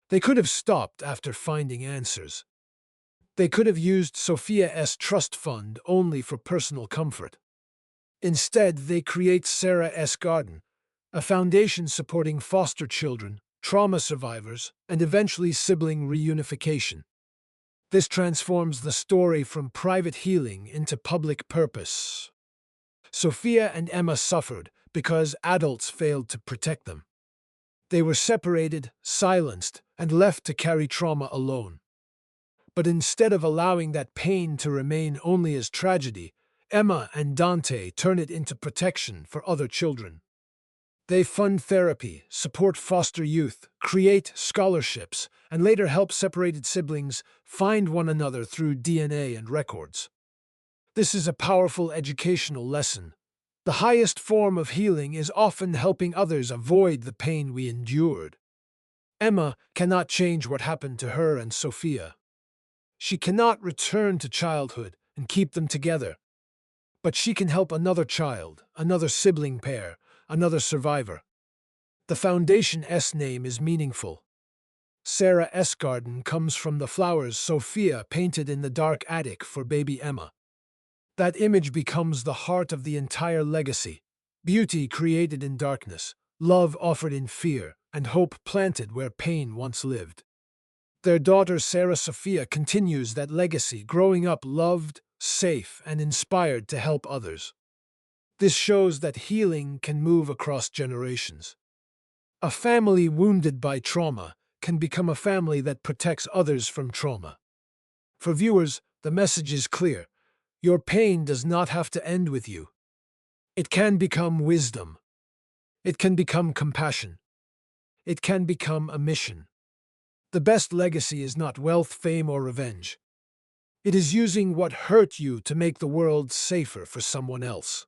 They could have stopped after finding answers. They could have used Sophia's trust fund only for personal comfort. Instead, they create Sarah's Garden, a foundation supporting foster children, trauma survivors, and eventually sibling reunification. This transforms the story from private healing into public purpose. Sophia and Emma suffered because adults failed to protect them. They were separated, silenced, and left to carry trauma alone. But instead of allowing that pain to remain only as tragedy, Emma and Dante turn it into protection for other children. They fund therapy, support foster youth, create scholarships, and later help separated siblings find one another through DNA and records. This is a powerful educational lesson. The highest form of healing is often helping others avoid the pain we endured. Emma cannot change what happened to her and Sophia. She cannot return to childhood and keep them together. But she can help another child, another sibling pair, another survivor. The Foundation's name is meaningful. Sarah's Garden comes from the flowers Sophia painted in the dark attic for baby Emma. That image becomes the heart of the entire legacy. Beauty created in darkness, love offered in fear, and hope planted where pain once lived. Their daughter Sarah Sophia continues that legacy, growing up loved, safe, and inspired to help others. This shows that healing can move across generations. A family wounded by trauma can become a family that protects others from trauma. For viewers, the message is clear. Your pain does not have to end with you. It can become wisdom. It can become compassion. It can become a mission. The best legacy is not wealth, fame, or revenge. It is using what hurt you to make the world safer for someone else.